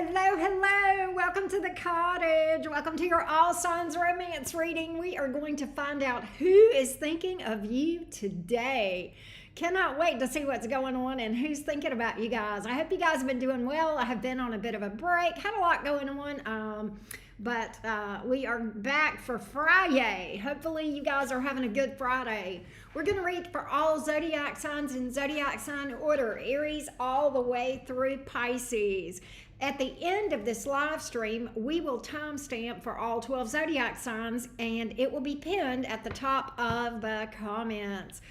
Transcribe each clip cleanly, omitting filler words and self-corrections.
Hello. Welcome to the cottage. Welcome to your all signs romance reading. We are going to find out who is thinking of you today. Cannot wait to see what's going on and who's thinking about you guys. I hope you guys have been doing well. I have been on a bit of a break, had a lot going on, but we are back for Friday. Hopefully you guys are having a good Friday. We're going to read for all zodiac signs in zodiac sign order, Aries all the way through Pisces. At the end of this live stream, we will timestamp for all 12 zodiac signs, and it will be pinned at the top of the comments.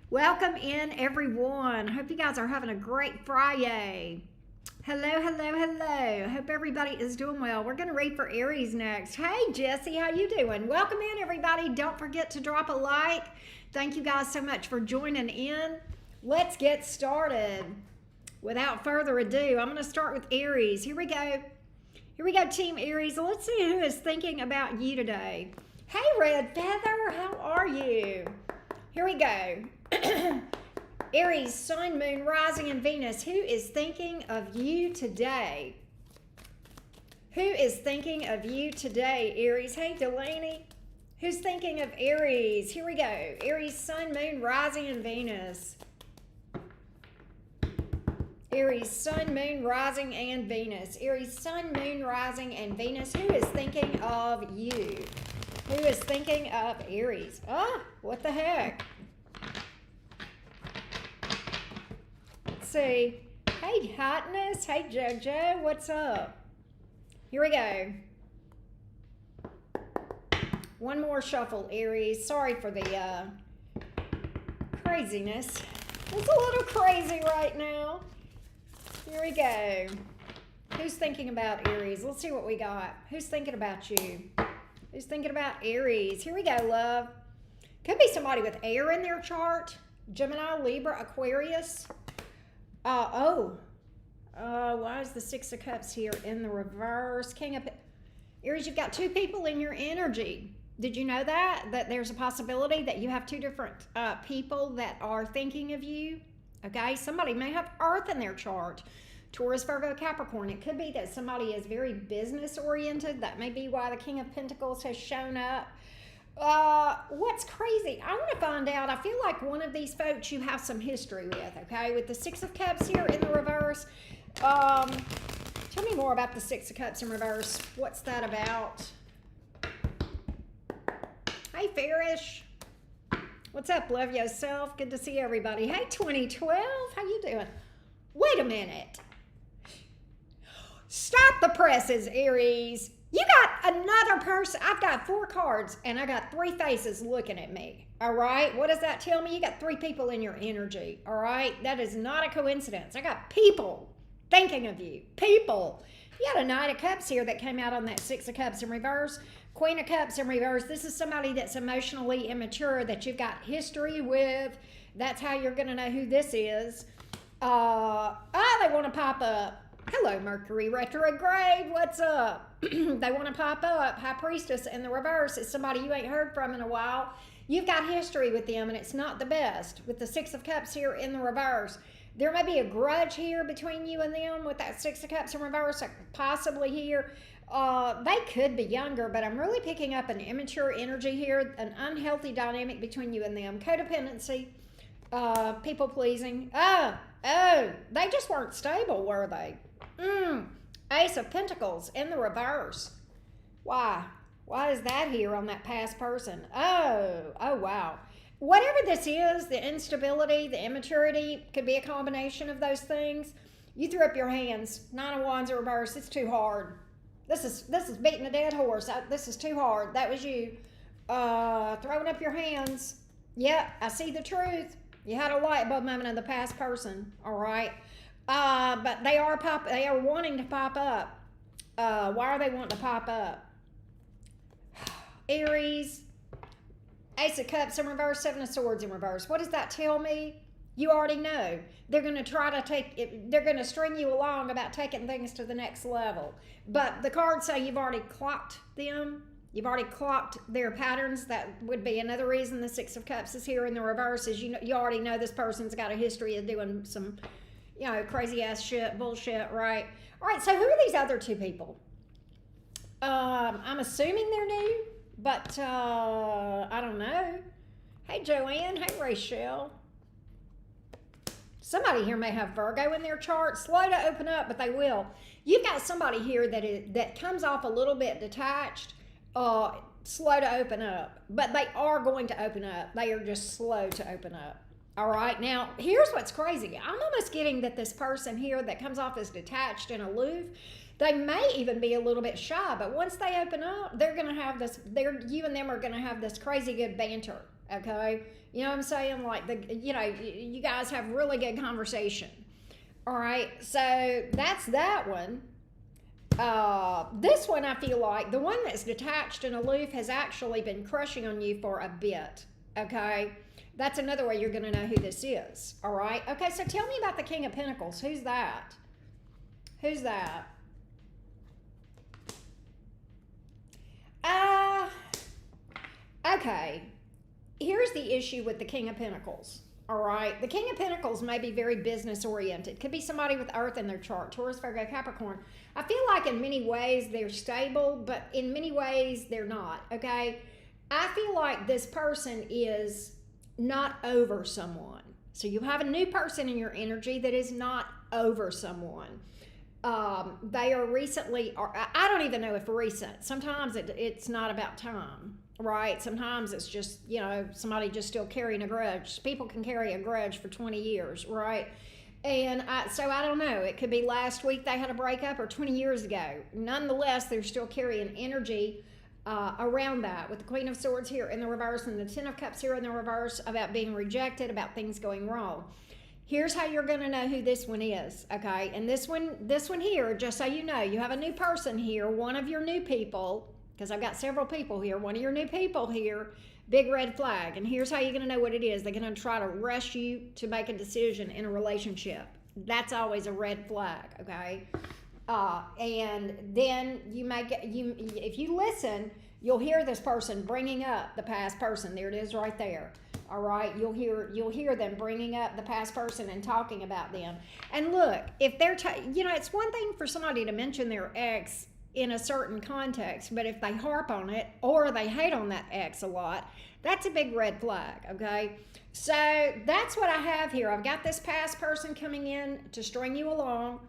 Welcome in, everyone. Hope you guys are having a great Friday. Hello. Hope everybody is doing well. We're going to read for Aries next. Hey, Jesse, how you doing? Welcome in, everybody. Don't forget to drop a like. Thank you guys so much for joining in. Let's get started. Without further ado, I'm going to start with Aries. Here we go, Team Aries. Let's see who is thinking about you today. Hey, Red Feather, how are you? Here we go. Aries, Sun, Moon, Rising, and Venus. Who is thinking of you today? Who is thinking of you today, Aries? Hey, Delaney. Who's thinking of Aries? Here we go. Aries, Sun, Moon, Rising, and Venus. Aries, Sun, Moon, Rising, and Venus. Aries, Sun, Moon, Rising, and Venus. Who is thinking of you? Who is thinking of Aries? Ah, what the heck? Let's see. Hey, Hotness. Hey, JoJo. What's up? Here we go. One more shuffle, Aries. Sorry for the craziness. It's a little crazy right now. Here we go. Who's thinking about Aries? Let's see what we got. Who's thinking about you? Who's thinking about Aries? Here we go, love. Could be somebody with air in their chart. Gemini, Libra, Aquarius. Why is the Six of Cups here in the reverse? King of Aries, you've got two people in your energy. Did you know that? That there's a possibility that you have two different people that are thinking of you? Okay, somebody may have Earth in their chart. Taurus, Virgo, Capricorn. It could be that somebody is very business oriented. That may be why the King of Pentacles has shown up. What's crazy? I want to find out. I feel like one of these folks you have some history with, okay? With the Six of Cups here in the reverse. Tell me more about the Six of Cups in reverse. What's that about? Hey, Farish. What's up? Love yourself. Good to see everybody. Hey, 2012. How you doing? Wait a minute. Stop the presses, Aries. You got another person. I've got 4 cards and I got 3 faces looking at me. All right. What does that tell me? You got 3 people in your energy. All right. That is not a coincidence. I got people thinking of you. People. You got a Knight of Cups here that came out on that Six of Cups in reverse. Queen of Cups in reverse. This is somebody that's emotionally immature that you've got history with. That's how you're going to know who this is. They want to pop up. Hello, Mercury retrograde. What's up? They want to pop up. High Priestess in the reverse is somebody you ain't heard from in a while. You've got history with them, and it's not the best. With the Six of Cups here in the reverse, there may be a grudge here between you and them with that Six of Cups in reverse, possibly here. They could be younger, but I'm really picking up an immature energy here, an unhealthy dynamic between you and them. Codependency, people pleasing. They just weren't stable, were they? Ace of Pentacles in the reverse. Why? Why is that here on that past person? Oh, wow. Whatever this is, the instability, the immaturity, could be a combination of those things. You threw up your hands. Nine of Wands in reverse. It's too hard. This is beating a dead horse. This is too hard. That was you. Throwing up your hands. Yeah, I see the truth. You had a light bulb moment of the past person. All right. But they are wanting to pop up. Why are they wanting to pop up? Aries, Ace of Cups in reverse, Seven of Swords in reverse. What does that tell me? You already know. They're going to try to take it, they're going to string you along about taking things to the next level. But the cards say you've already clocked them. You've already clocked their patterns. That would be another reason the Six of Cups is here in the reverse, is you already know this person's got a history of doing some you know, crazy ass shit, bullshit, right? All right, so who are these other two people? I'm assuming they're new, but I don't know. Hey, Joanne. Hey, Rachel. Somebody here may have Virgo in their chart. Slow to open up, but they will. You've got somebody here that comes off a little bit detached, slow to open up, but they are going to open up. They are just slow to open up. All right, now here's what's crazy. I'm almost getting that this person here that comes off as detached and aloof, they may even be a little bit shy, but once they open up, they're gonna have this, you and them are gonna have this crazy good banter, okay? You know what I'm saying? Like, you guys have really good conversation. All right, so that's that one. This one, I feel like the one that's detached and aloof has actually been crushing on you for a bit, okay? That's another way you're going to know who this is, all right? Okay, so tell me about the King of Pentacles. Who's that? Who's that? Okay. Here's the issue with the King of Pentacles, all right? The King of Pentacles may be very business-oriented. Could be somebody with Earth in their chart, Taurus, Virgo, Capricorn. I feel like in many ways they're stable, but in many ways they're not, okay? I feel like this person is not over someone. So you have a new person in your energy that is not over someone. They are recently, or I don't even know if recent. Sometimes it's not about time, right? Sometimes it's just, you know, somebody just still carrying a grudge. People can carry a grudge for 20 years, right? And so I don't know. It could be last week they had a breakup or 20 years ago. Nonetheless, they're still carrying energy around that, with the Queen of Swords here in the reverse and the Ten of Cups here in the reverse, about being rejected, about things going wrong. Here's how you're going to know who this one is, okay? And this one here, just so you know, you have a new person here, one of your new people, because I've got several people here, one of your new people here, big red flag. And here's how you're going to know what it is. They're going to try to rush you to make a decision in a relationship. That's always a red flag, okay? And then you may get, if you listen, you'll hear this person bringing up the past person. There it is right there. All right, you'll hear them bringing up the past person and talking about them. And look, if they're, it's one thing for somebody to mention their ex in a certain context, but if they harp on it or they hate on that ex a lot, that's a big red flag, okay? So that's what I have here. I've got this past person coming in to string you along.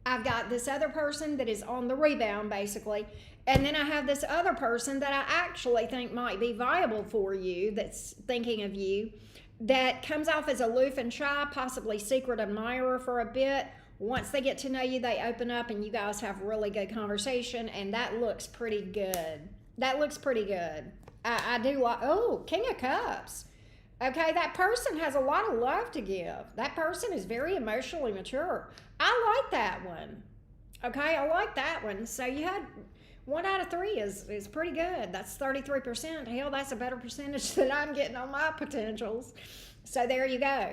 I've got this other person that is on the rebound, basically. And then I have this other person that I actually think might be viable for you, that's thinking of you, that comes off as aloof and shy, possibly secret admirer for a bit. Once they get to know you, they open up and you guys have really good conversation, and that looks pretty good. That looks pretty good. I do like, oh, King of Cups. Okay, that person has a lot of love to give. That person is very emotionally mature. I like that one. Okay, I like that one. So you had 1 out of 3 is pretty good. That's 33%. Hell, that's a better percentage than I'm getting on my potentials. So there you go.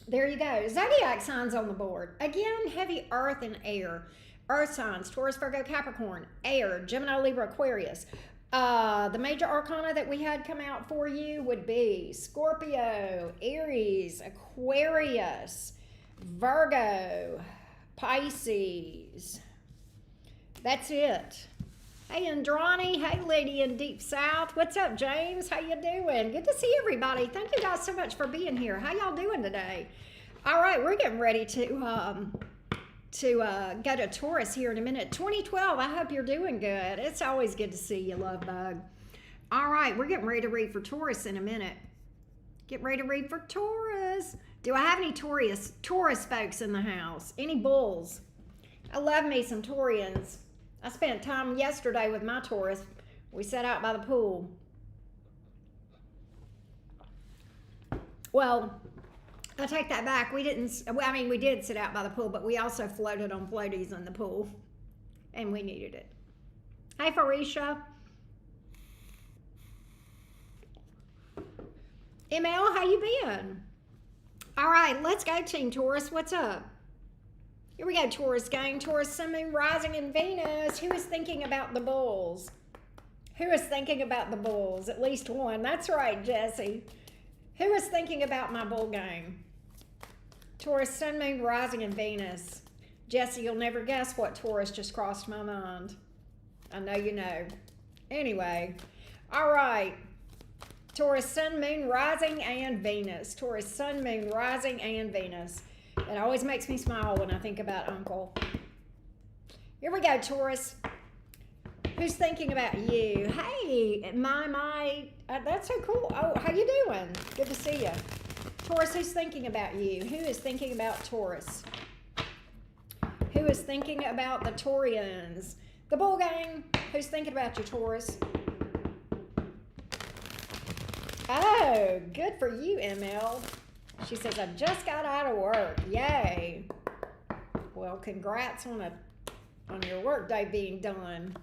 There you go. Zodiac signs on the board. Again, heavy earth and air. Earth signs, Taurus, Virgo, Capricorn, air, Gemini, Libra, Aquarius. The major arcana that we had come out for you would be Scorpio, Aries, Aquarius, Virgo, Pisces. That's it. Hey, Andrani. Hey, lady in Deep South. What's up, James? How you doing? Good to see everybody. Thank you guys so much for being here. How y'all doing today? All right, we're getting ready to go to Taurus here in a minute. 2012, I hope you're doing good. It's always good to see you, love bug. All right, we're getting ready to read for Taurus in a minute. Get ready to read for Taurus. Do I have any Taurus folks in the house? Any bulls? I love me some Taurians. I spent time yesterday with my Taurus. We sat out by the pool. Well, I take that back. We did sit out by the pool, but we also floated on floaties in the pool, and we needed it. Hey, Farisha. ML, how you been? All right, let's go, Team Taurus. What's up? Here we go, Taurus gang. Taurus, Sun, Moon, Rising, and Venus. Who is thinking about the bulls? Who is thinking about the bulls? At least one. That's right, Jesse. Who is thinking about my bull gang? Taurus, Sun, Moon, Rising, and Venus. Jesse, you'll never guess what Taurus just crossed my mind. I know you know. Anyway, all right. Taurus, Sun, Moon, Rising, and Venus. Taurus, Sun, Moon, Rising, and Venus. It always makes me smile when I think about Uncle. Here we go, Taurus. Who's thinking about you? Hey, that's so cool. Oh, how you doing? Good to see you. Taurus, who's thinking about you? Who is thinking about Taurus? Who is thinking about the Taurians? The Bull Gang, who's thinking about you, Taurus? Oh, good for you, ML. She says, I just got out of work. Yay. Well, congrats on your work day being done.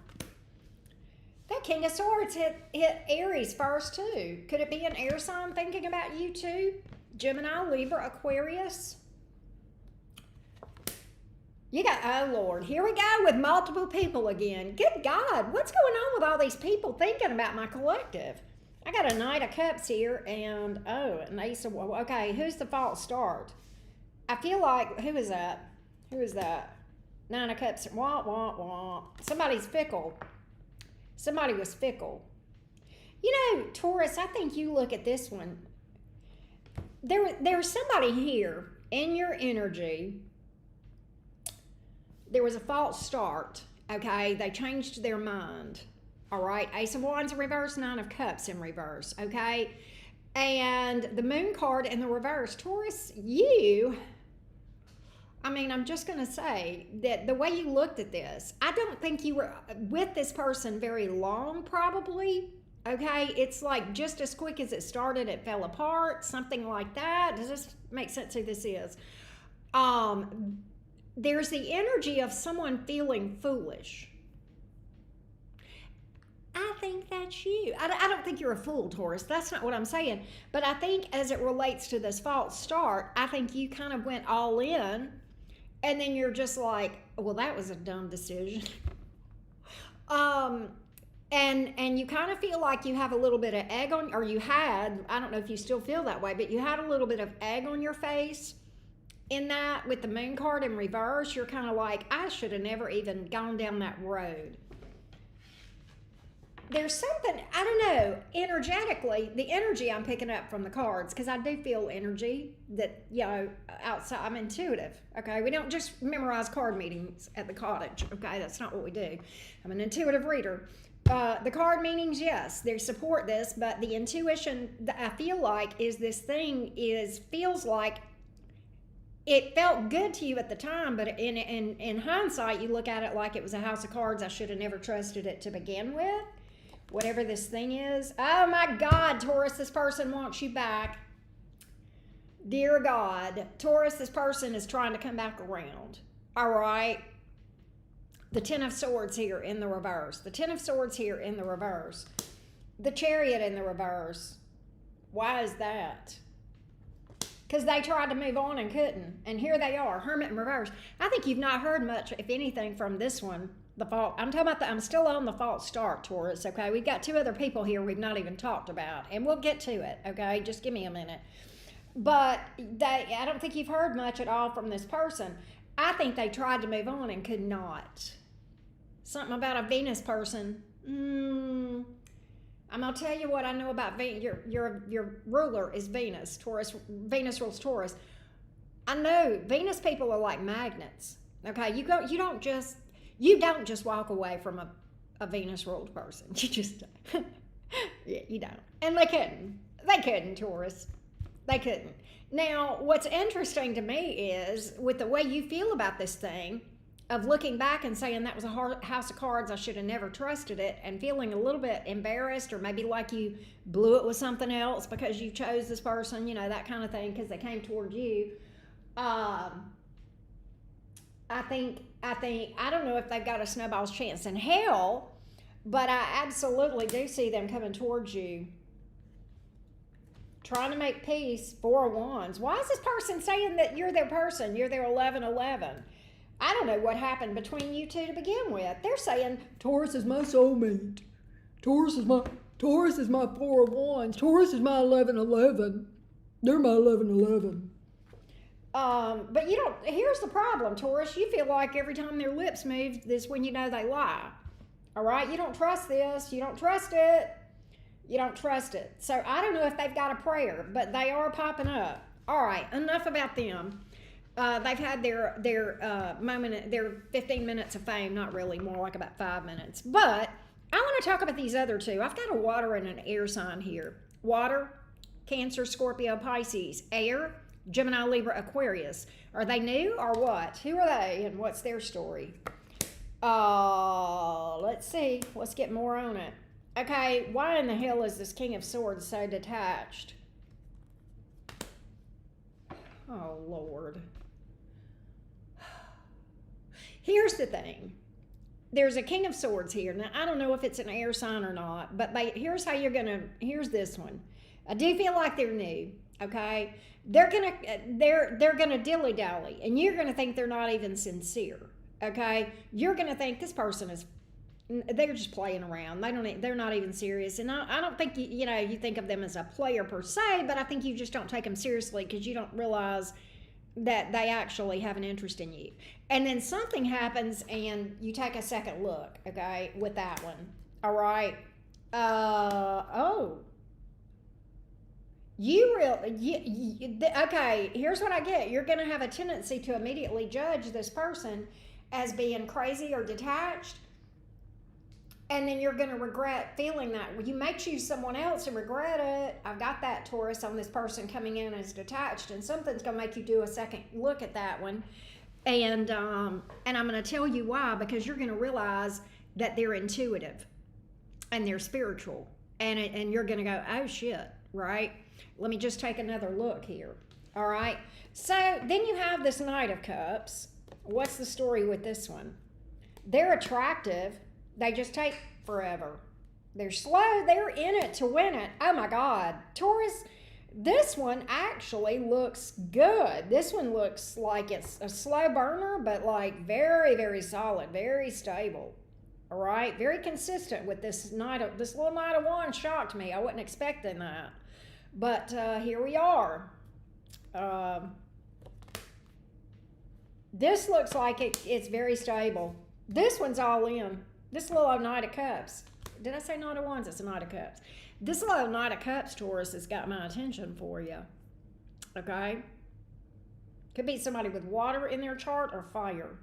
That King of Swords hit Aries first, too. Could it be an air sign thinking about you, too? Gemini, Libra, Aquarius. You got, oh, Lord. Here we go with multiple people again. Good God. What's going on with all these people thinking about my collective? I got a Knight of Cups here and, an Ace of, okay, who's the false start? I feel like, who is that? Who is that? Nine of Cups, wah, wah, wah. Somebody's fickle. Somebody was fickle. You know, Taurus, I think you look at this one. There's somebody here in your energy. There was a false start, okay? They changed their mind. All right, Ace of Wands in reverse, Nine of Cups in reverse, okay? And the Moon card in the reverse. Taurus, I'm just going to say that the way you looked at this, I don't think you were with this person very long, probably, okay? It's like just as quick as it started, it fell apart, something like that. Does this make sense who this is? There's the energy of someone feeling foolish. I think that's you. I don't think you're a fool, Taurus. That's not what I'm saying. But I think as it relates to this false start, I think you kind of went all in, and then you're just like, well, that was a dumb decision. And you kind of feel like you have a little bit of egg on, or you had, I don't know if you still feel that way, but you had a little bit of egg on your face in that with the Moon card in reverse. You're kind of like, I should have never even gone down that road. There's something, I don't know, energetically, the energy I'm picking up from the cards, because I do feel energy that, outside, I'm intuitive, okay? We don't just memorize card meanings at the Cottage, okay? That's not what we do. I'm an intuitive reader. The card meanings, yes, they support this, but the intuition that I feel like is this thing feels like it felt good to you at the time, but in hindsight, you look at it like it was a house of cards. I should have never trusted it to begin with. Whatever this thing is. Oh my God, Taurus, this person wants you back. Dear God, Taurus, this person is trying to come back around. All right. The Ten of Swords here in the reverse. The Ten of Swords here in the reverse. The Chariot in the reverse. Why is that? Because they tried to move on and couldn't. And here they are, Hermit in reverse. I think you've not heard much, if anything, from this one. I'm talking about I'm still on the false start, Taurus, okay? We've got two other people here we've not even talked about, and we'll get to it, okay? Just give me a minute. But I don't think you've heard much at all from this person. I think they tried to move on and could not. Something about a Venus person. I'm going to tell you what I know about Venus. Your ruler is Venus. Taurus. Venus rules Taurus. I know Venus people are like magnets, okay? You don't just walk away from a Venus-ruled person. You just, yeah, you don't. And they couldn't, Taurus. They couldn't. Now, what's interesting to me is, with the way you feel about this thing, of looking back and saying that was a house of cards, I should have never trusted it, and feeling a little bit embarrassed, or maybe like you blew it with something else because you chose this person, that kind of thing, because they came toward you. I don't know if they've got a snowball's chance in hell, but I absolutely do see them coming towards you, trying to make peace. Four of Wands. Why is this person saying that you're their person? You're their 1111. I don't know what happened between you two to begin with. They're saying Taurus is my soulmate. Taurus is my Four of Wands. Taurus is my 1111. They're my 1111. But you don't, here's the problem, Taurus. You feel like every time their lips move, this when you know they lie. All right? You don't trust this. You don't trust it. You don't trust it. So I don't know if they've got a prayer, but they are popping up. All right, enough about them. They've had their moment, their 15 minutes of fame, not really, more like about 5 minutes. But I want to talk about these other two. I've got a water and an air sign here. Water, Cancer, Scorpio, Pisces. Air, Gemini, Libra, Aquarius. Are they new or what? Who are they and what's their story? Let's see. Let's get more on it. Okay, why in the hell is this King of Swords so detached? Oh, Lord. Here's the thing. There's a King of Swords here. Now, I don't know if it's an air sign or not, but here's how you're going to, here's this one. I do feel like they're new, okay? They're going to dilly-dally, and you're going to think they're not even sincere, okay? You're going to think this person is, they're just playing around. They're not even serious. And I don't think, you think of them as a player per se, but I think you just don't take them seriously because you don't realize that they actually have an interest in you. And then something happens and you take a second look, okay, with that one. All right. Okay, here's what I get. You're going to have a tendency to immediately judge this person as being crazy or detached. And then you're going to regret feeling that. You may choose someone else and regret it. I've got that, Taurus, on this person coming in as detached, and something's going to make you do a second look at that one. And I'm going to tell you why, because you're going to realize that they're intuitive and they're spiritual. And you're going to go, oh, shit, right? Let me just take another look here. All right? So then you have this Knight of Cups. What's the story with this one? They're attractive. They just take forever. They're slow. They're in it to win it. Oh my God. Taurus, this one actually looks good. This one looks like it's a slow burner, but like very, very solid, very stable. All right. Very consistent with this little Knight of Wands shocked me. I wasn't expecting that. But here we are. This looks like it's very stable. This one's all in. This little Knight of Cups. Did I say Knight of Wands? It's a Knight of Cups. This little Knight of Cups, Taurus, has got my attention for you. Okay? Could be somebody with water in their chart or fire.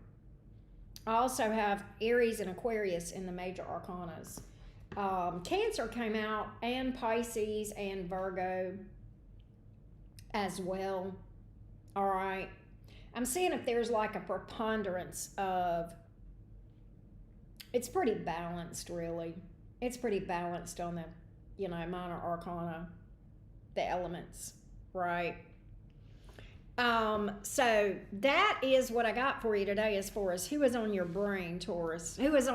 I also have Aries and Aquarius in the major arcanas. Cancer came out, and Pisces and Virgo as well. All right. I'm seeing if there's like a preponderance of, it's pretty balanced, really. It's pretty balanced on the, minor arcana, the elements, right? So that is what I got for you today as far as who is on your brain, Taurus. Whose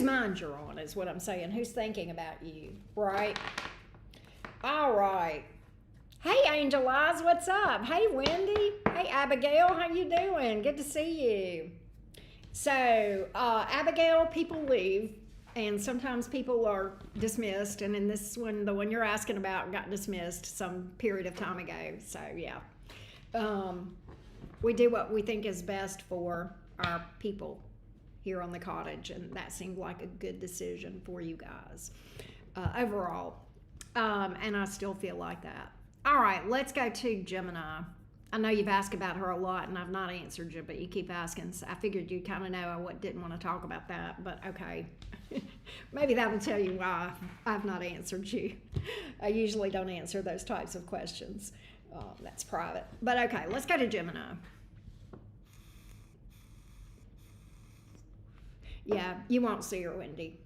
mind you're on is what I'm saying. Who's thinking about you, right? All right. Hey, Angel Eyes, what's up? Hey, Wendy. Hey, Abigail, how you doing? Good to see you. So, Abigail, people leave, and sometimes people are dismissed, and in this one, the one you're asking about, got dismissed some period of time ago. So, yeah. We do what we think is best for our people here on the cottage, and that seemed like a good decision for you guys overall. And I still feel like that. All right, let's go to Gemini. I know you've asked about her a lot, and I've not answered you, but you keep asking. So I figured you kind of know I didn't want to talk about that, but okay. Maybe that'll tell you why I've not answered you. I usually don't answer those types of questions. That's private. But okay, let's go to Gemini. Yeah, you won't see her, Wendy.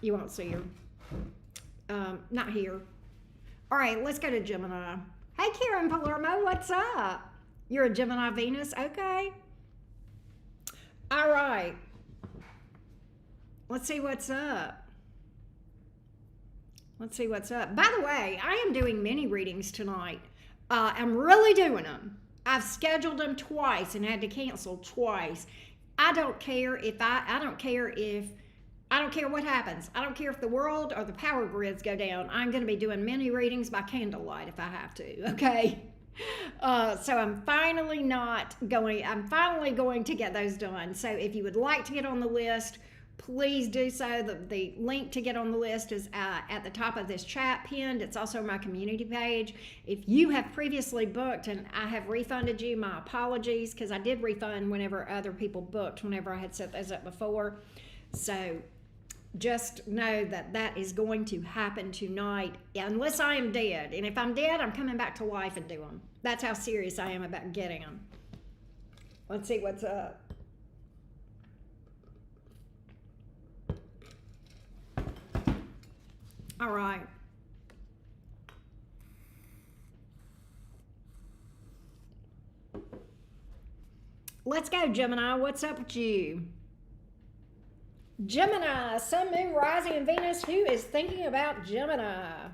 You won't see her. Not here. All right, let's go to Gemini. Hey, Karen Palermo, what's up? You're a Gemini Venus? Okay. All right. Let's see what's up. Let's see what's up. By the way, I am doing mini readings tonight. I'm really doing them. I've scheduled them twice and had to cancel twice. I don't care what happens. I don't care if the world or the power grids go down. I'm going to be doing mini readings by candlelight if I have to, okay? So I'm finally going to get those done. So if you would like to get on the list, please do so. The link to get on the list is at the top of this chat pinned. It's also my community page. If you have previously booked and I have refunded you, my apologies, because I did refund whenever other people booked, whenever I had set those up before. So just know that that is going to happen tonight, unless I am dead. And if I'm dead, I'm coming back to life and do them. That's how serious I am about getting them. Let's see what's up. All right. Let's go, Gemini. What's up with you? Gemini, Sun, Moon, Rising, and Venus. Who is thinking about Gemini?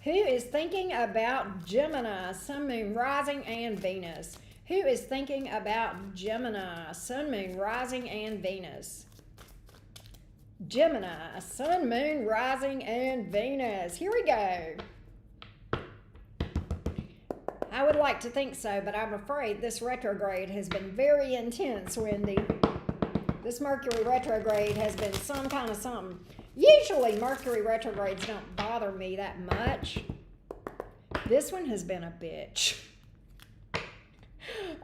Who is thinking about Gemini, Sun, Moon, Rising, and Venus? Who is thinking about Gemini, Sun, Moon, Rising, and Venus? Gemini, Sun, Moon, Rising, and Venus. Here we go. I would like to think so, but I'm afraid this retrograde has been very intense, Wendy. This Mercury retrograde has been some kind of something. Usually Mercury retrogrades don't bother me that much. This one has been a bitch.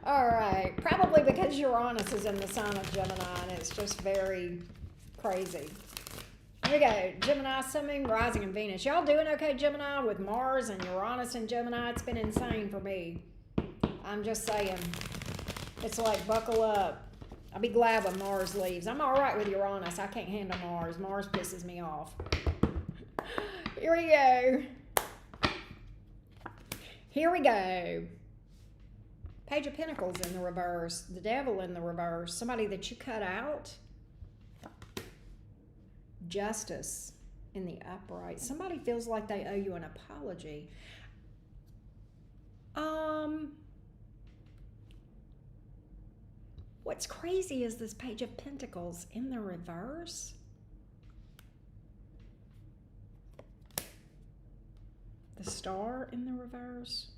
All right, probably because Uranus is in the sign of Gemini and it's just very crazy. Here we go. Gemini, Sun, Moon, Rising, and Venus. Y'all doing okay, Gemini, with Mars and Uranus and Gemini? It's been insane for me. I'm just saying. It's like, buckle up. I'll be glad when Mars leaves. I'm all right with Uranus. I can't handle Mars. Mars pisses me off. Here we go. Here we go. Page of Pentacles in the reverse. The Devil in the reverse. Somebody that you cut out. Justice in the upright. Somebody feels like they owe you an apology. What's crazy is this Page of Pentacles in the reverse. The Star in the reverse.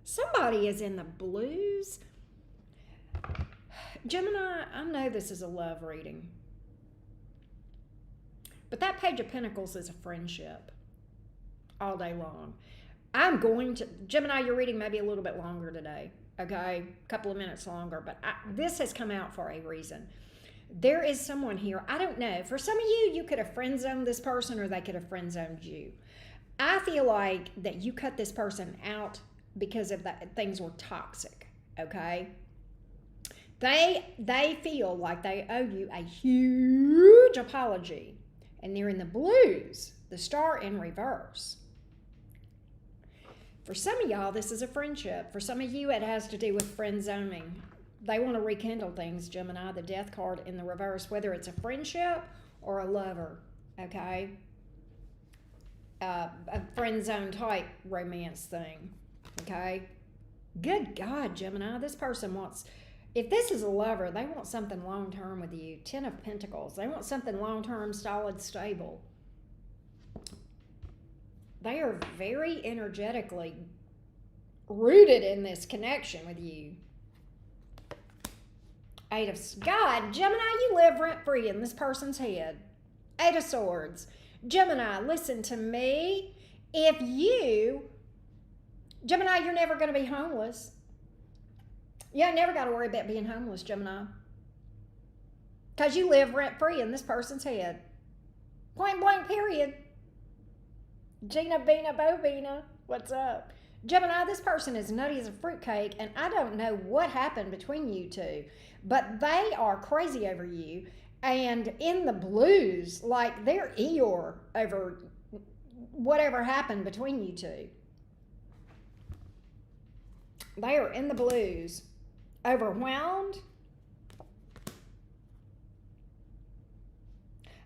Somebody is in the blues. Gemini, I know this is a love reading. But that Page of Pentacles is a friendship all day long. I'm going to, Gemini, your reading may be a little bit longer today, okay? A couple of minutes longer, but this has come out for a reason. There is someone here, I don't know. For some of you, you could have friend zoned this person or they could have friend zoned you. I feel like that you cut this person out because of that things were toxic, okay? They feel like they owe you a huge apology. And they're in the blues, the Star in reverse. For some of y'all, this is a friendship. For some of you, it has to do with friend zoning. They want to rekindle things, Gemini, the Death card in the reverse, whether it's a friendship or a lover, okay? A friend zone type romance thing, okay? Good God, Gemini, this person wants... If this is a lover, they want something long-term with you. 10 of Pentacles. They want something long-term, solid, stable. They are very energetically rooted in this connection with you. 8 of... God, Gemini, you live rent-free in this person's head. 8 of Swords. Gemini, listen to me. If you... Gemini, you're never going to be homeless. You ain't never got to worry about being homeless, Gemini. Because you live rent-free in this person's head. Point blank, period. Gina Bina Bobina, what's up? Gemini, this person is nutty as a fruitcake, and I don't know what happened between you two, but they are crazy over you and in the blues, like they're Eeyore over whatever happened between you two. They are in the blues. Overwhelmed.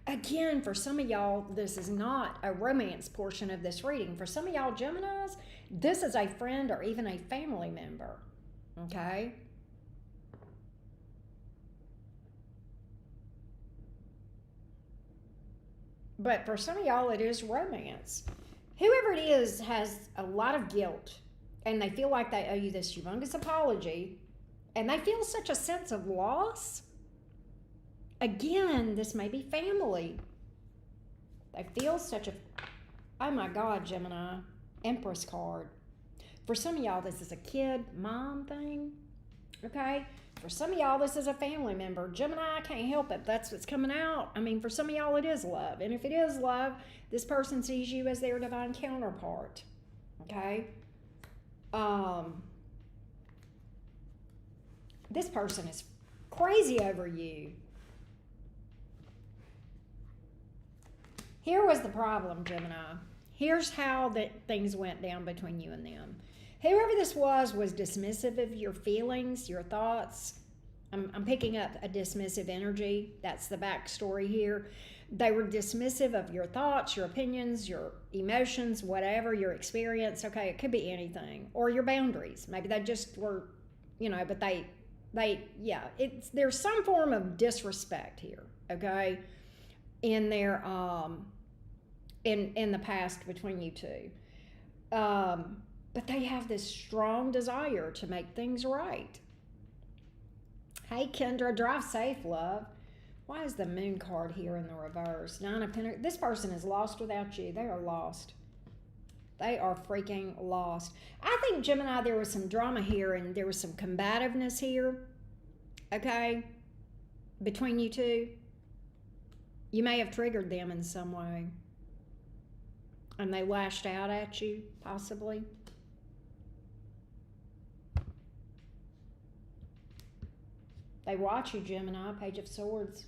Again, for some of y'all, this is not a romance portion of this reading. For some of y'all Geminis, this is a friend or even a family member, okay? But for some of y'all, it is romance. Whoever it is has a lot of guilt and they feel like they owe you this humongous apology, and they feel such a sense of loss. Again, this may be family. They feel such a, oh my God, Gemini, Empress card. For some of y'all, this is a kid, mom thing, okay? For some of y'all, this is a family member. Gemini, I can't help it. That's what's coming out. I mean, for some of y'all, it is love. And if it is love, this person sees you as their divine counterpart, okay? This person is crazy over you. Here was the problem, Gemini. Here's how things went down between you and them. Whoever this was dismissive of your feelings, your thoughts. I'm picking up a dismissive energy. That's the backstory here. They were dismissive of your thoughts, your opinions, your emotions, whatever, your experience. Okay, it could be anything. Or your boundaries. Maybe they just were, but there's some form of disrespect here, okay, in their, in the past between you two. But they have this strong desire to make things right. Hey, Kendra, drive safe, love. Why is the moon card here in the reverse? Nine of Pentacles. This person is lost without you. They are lost. They are freaking lost. I think, Gemini, there was some drama here and there was some combativeness here, okay, between you two. You may have triggered them in some way. And they lashed out at you, possibly. They watch you, Gemini, Page of Swords.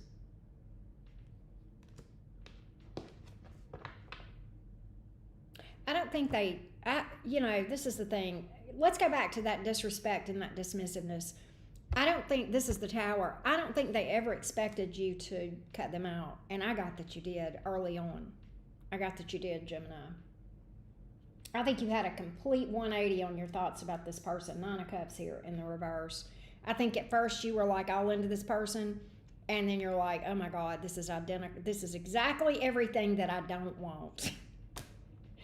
I don't think this is the thing. Let's go back to that disrespect and that dismissiveness. I don't think, this is the Tower. I don't think they ever expected you to cut them out. And I got that you did early on. I got that you did, Gemini. I think you had a complete 180 on your thoughts about this person. Nine of Cups here in the reverse. I think at first you were like all into this person, and then you're like, oh my God, this is identical. This is exactly everything that I don't want.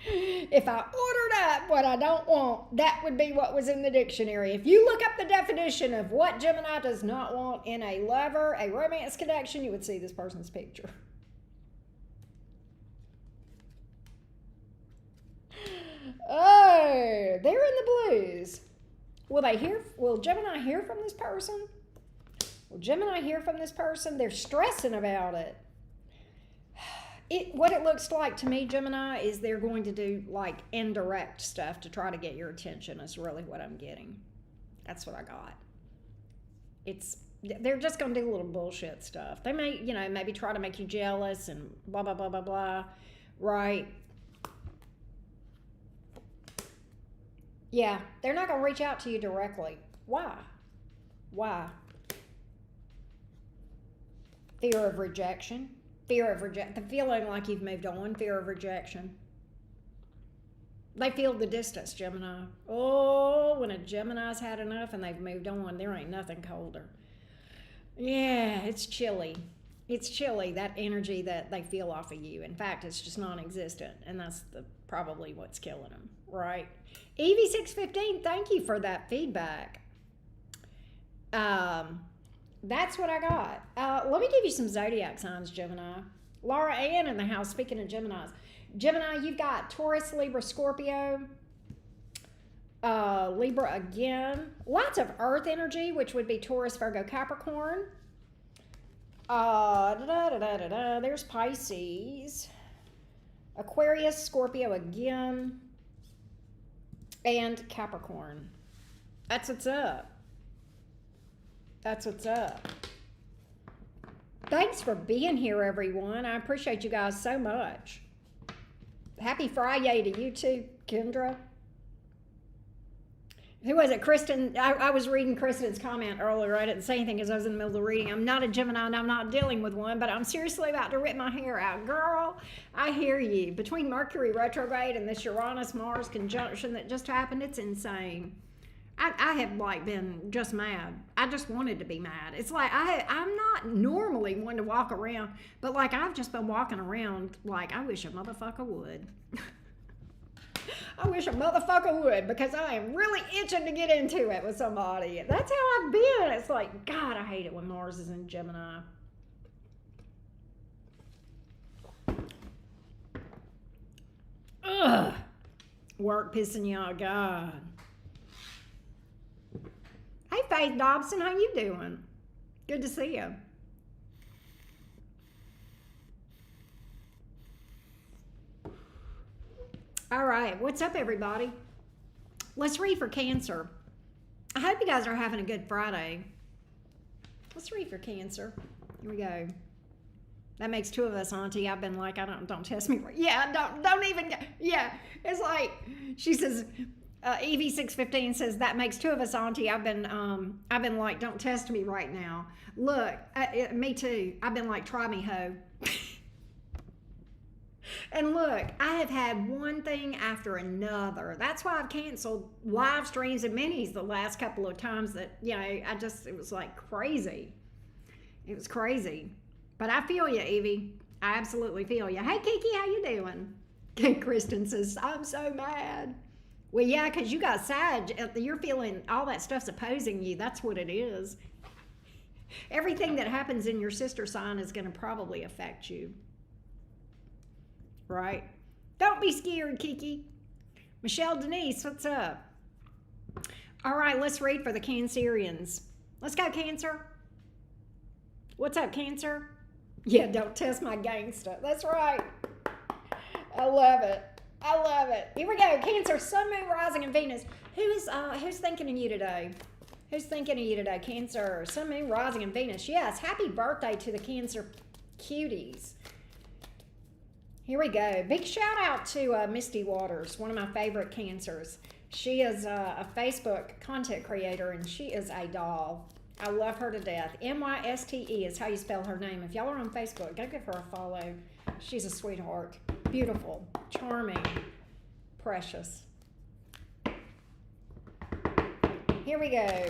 If I ordered up what I don't want, that would be what was in the dictionary. If you look up the definition of what Gemini does not want in a lover, a romance connection, you would see this person's picture. Oh, they're in the blues. Will Gemini hear from this person? Will Gemini hear from this person? They're stressing about it. What it looks like to me, Gemini, is they're going to do like indirect stuff to try to get your attention is really what I'm getting. That's what I got. They're just going to do little bullshit stuff. They may, maybe try to make you jealous and blah, blah, blah, blah, blah, right? Yeah, they're not going to reach out to you directly. Why? Fear of rejection. The feeling like you've moved on. Fear of rejection. They feel the distance, Gemini. Oh, when a Gemini's had enough and they've moved on, there ain't nothing colder. Yeah, it's chilly. It's chilly, that energy that they feel off of you. In fact, it's just non-existent, and that's probably what's killing them, right? Evie615, thank you for that feedback. That's what I got. Let me give you some zodiac signs, Gemini. Laura Ann in the house, speaking of Geminis. Gemini, you've got Taurus, Libra, Scorpio, Libra again. Lots of earth energy, which would be Taurus, Virgo, Capricorn. There's Pisces. Aquarius, Scorpio again. And Capricorn. That's what's up. That's what's up. Thanks for being here, everyone. I appreciate you guys so much. Happy Friday to you too, Kendra. Who was it? Kristen. I was reading Kristen's comment earlier. I didn't say anything because I was in the middle of the reading. I'm not a Gemini and I'm not dealing with one, but I'm seriously about to rip my hair out. Girl, I hear you. Between Mercury retrograde and this Uranus-Mars conjunction that just happened, it's insane. I have been just mad. I just wanted to be mad. It's like I'm not normally one to walk around, but I've just been walking around like I wish a motherfucker would. I wish a motherfucker would, because I am really itching to get into it with somebody. That's how I've been. It's like, God, I hate it when Mars is in Gemini. Ugh. Work pissing y'all, God. Hey, Faith Dobson, how you doing? Good to see you. All right, what's up, everybody? Let's read for Cancer. I hope you guys are having a good Friday. Let's read for Cancer. Here we go. That makes two of us, Auntie. I've been like, don't test me. Yeah, don't even. Yeah, it's like she says. Evie615 says that makes two of us, Auntie. I've been like, don't test me right now. Look, me too. I've been like, try me, ho. And look, I have had one thing after another. That's why I've canceled live streams and minis the last couple of times that, it was like crazy. It was crazy. But I feel you, Evie. I absolutely feel you. Hey, Kiki, how you doing? Kristen says, I'm so mad. Well, yeah, because you got Sag. You're feeling all that stuff's opposing you. That's what it is. Everything that happens in your sister sign is going to probably affect you. Right? Don't be scared, Kiki. Michelle Denise, what's up? All right, let's read for the Cancerians. Let's go, Cancer. What's up, Cancer? Yeah, don't test my gangsta. That's right. I love it. I love it. Here we go. Cancer, Sun, Moon, Rising, and Venus. Who's thinking of you today? Who's thinking of you today? Cancer, Sun, Moon, Rising, and Venus. Yes, happy birthday to the Cancer cuties. Here we go. Big shout out to Misty Waters, one of my favorite Cancers. She is a Facebook content creator, and she is a doll. I love her to death. Myste is how you spell her name. If y'all are on Facebook, go give her a follow. She's a sweetheart. Beautiful, charming, precious. Here we go.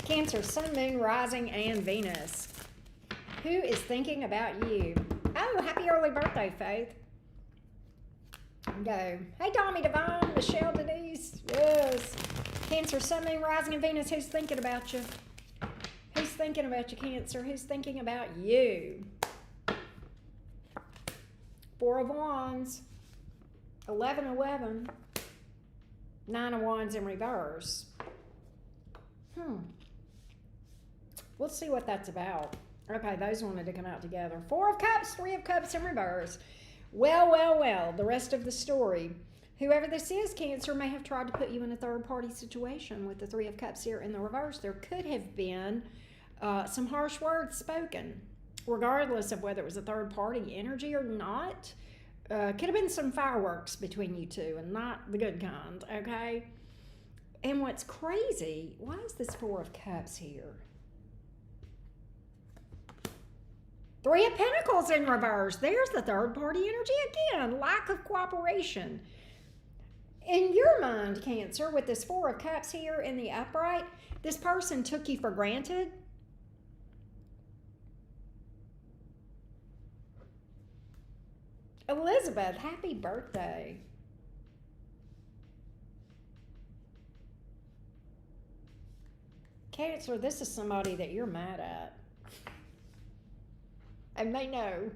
Cancer, Sun, Moon, Rising, and Venus. Who is thinking about you? Oh, happy early birthday, Faith. Go. Hey, Tommy Devine, Michelle Denise. Yes. Cancer, Sun, Moon, Rising, and Venus. Who's thinking about you? Who's thinking about you, Cancer? Who's thinking about you? Four of Wands. 11-11. Nine of Wands in reverse. Let's see what that's about. Okay, those wanted to come out together. Four of Cups, Three of Cups in reverse. Well, the rest of the story. Whoever this is, Cancer, may have tried to put you in a third-party situation with the Three of Cups here in the reverse. There could have been some harsh words spoken, regardless of whether it was a third-party energy or not. Could have been some fireworks between you two, and not the good kind, okay? And what's crazy, why is this Four of Cups here? Three of Pentacles in reverse. There's the third-party energy again. Lack of cooperation. In your mind, Cancer, with this Four of Cups here in the upright, this person took you for granted. Elizabeth, happy birthday. Cancer, this is somebody that you're mad at. And they know.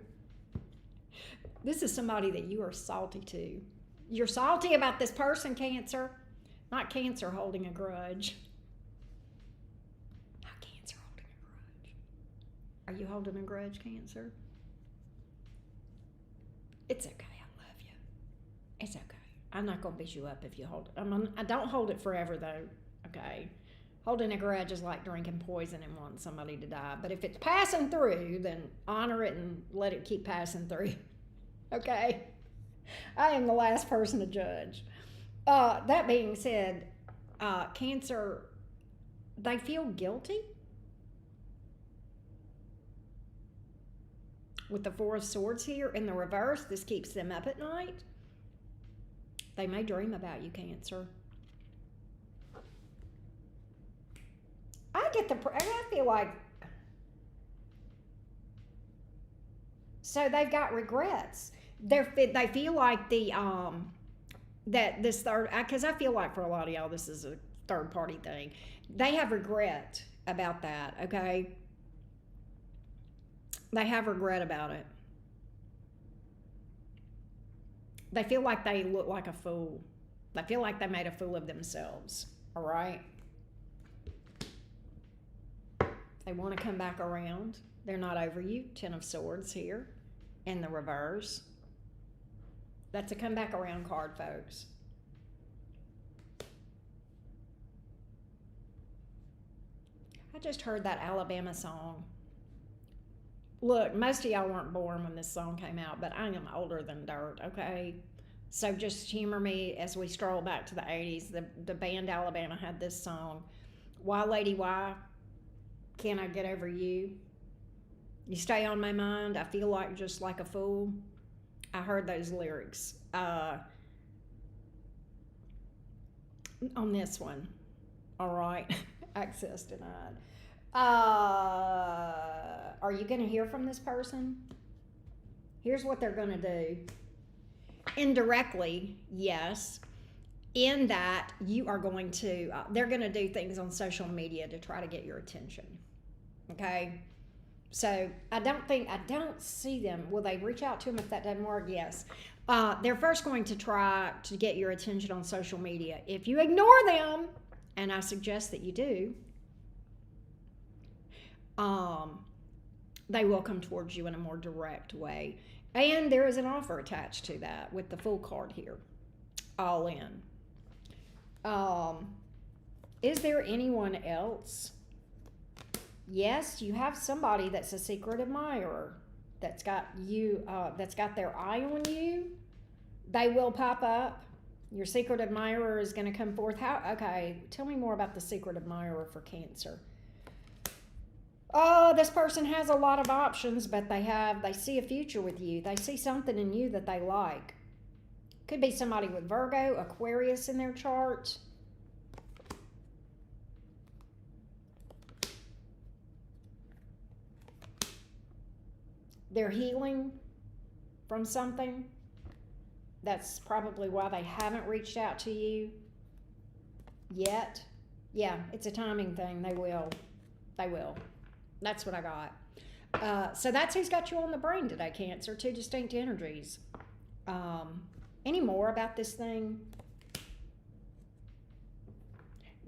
This is somebody that you are salty to. You're salty about this person, Cancer. Not Cancer holding a grudge. Not Cancer holding a grudge. Are you holding a grudge, Cancer? It's okay. I love you. It's okay. I'm not going to beat you up if you hold it. I don't hold it forever, though. Okay? Holding a grudge is like drinking poison and wanting somebody to die. But if it's passing through, then honor it and let it keep passing through. Okay? I am the last person to judge. That being said, Cancer, they feel guilty with the Four of Swords here in the reverse. This keeps them up at night. They may dream about you, Cancer. I feel like, so they've got regrets. They feel like the that this third, because I feel like for a lot of y'all, this is a third party thing. They have regret about that, okay? They have regret about it. They feel like they look like a fool. They feel like they made a fool of themselves, all right? They want to come back around. They're not over you. 10 of Swords here in the reverse. That's a come back around card, folks. I just heard that Alabama song. Look, most of y'all weren't born when this song came out, but I am older than dirt, okay? So just humor me as we stroll back to the 80s. The band Alabama had this song. Why, lady, why can't I get over you? You stay on my mind. I feel like just like a fool. I heard those lyrics on this one. All right. Access denied. Are you going to hear from this person? Here's what they're going to do. Indirectly, yes. In that you are going to, they're going to do things on social media to try to get your attention. Okay? So I don't see them. Will they reach out to them if that doesn't work? Yes. They're first going to try to get your attention on social media. If you ignore them, and I suggest that you do, they will come towards you in a more direct way. And there is an offer attached to that with the Fool card here. All in. Is there anyone else? Yes, you have somebody that's a secret admirer that's got you, that's got their eye on you. They will pop up. Your secret admirer is going to come forth. Okay, tell me more about the secret admirer for Cancer. Oh, this person has a lot of options, but they see a future with you. They see something in you that they like. Could be somebody with Virgo, Aquarius in their chart. They're healing from something. That's probably why they haven't reached out to you yet. Yeah, it's a timing thing. They will. They will. That's what I got. So that's who's got you on the brain today, Cancer. Two distinct energies. Any more about this thing?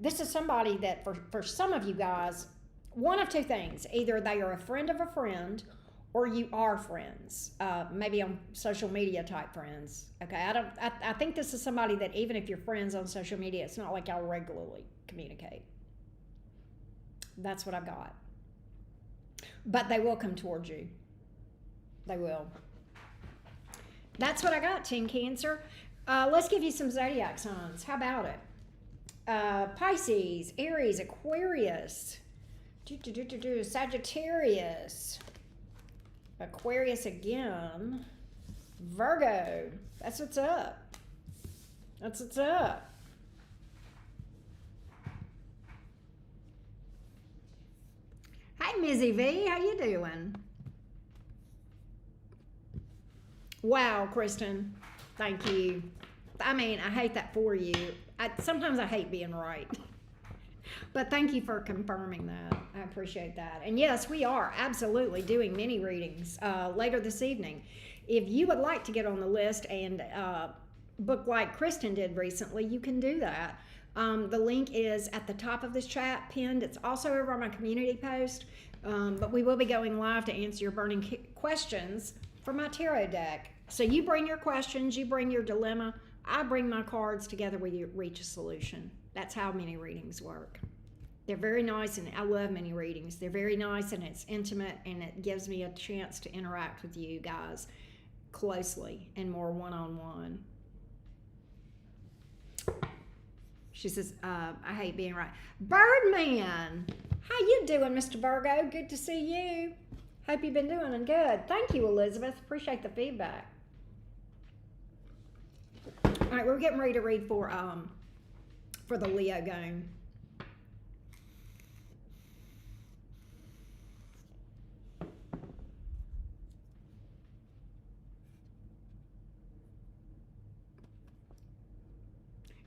This is somebody that for some of you guys, one of two things. Either they are a friend of a friend, or you are friends, maybe on social media type friends. Okay, I think this is somebody that even if you're friends on social media, it's not like y'all regularly communicate. That's what I've got. But they will come towards you. They will. That's what I got, Team Cancer. Let's give you some zodiac signs. How about it? Pisces, Aries, Aquarius, Sagittarius, Aquarius again, Virgo. That's what's up. That's what's up. Hey, Mizzy V, how you doing? Wow, Kristen, thank you. I mean, I hate that for you. Sometimes I hate being right. But thank you for confirming that. I appreciate that. And yes, we are absolutely doing mini readings later this evening. If you would like to get on the list and book like Kristen did recently, you can do that. The link is at the top of this chat pinned. It's also over on my community post. But we will be going live to answer your burning questions for my tarot deck. So you bring your questions, you bring your dilemma. I bring my cards together, we reach a solution. That's how mini readings work. They're very nice, and I love mini readings. They're very nice, and it's intimate, and it gives me a chance to interact with you guys closely and more one-on-one. She says, I hate being right. Birdman, how you doing, Mr. Virgo? Good to see you. Hope you've been doing good. Thank you, Elizabeth. Appreciate the feedback. All right, we're getting ready to read for the Leo game.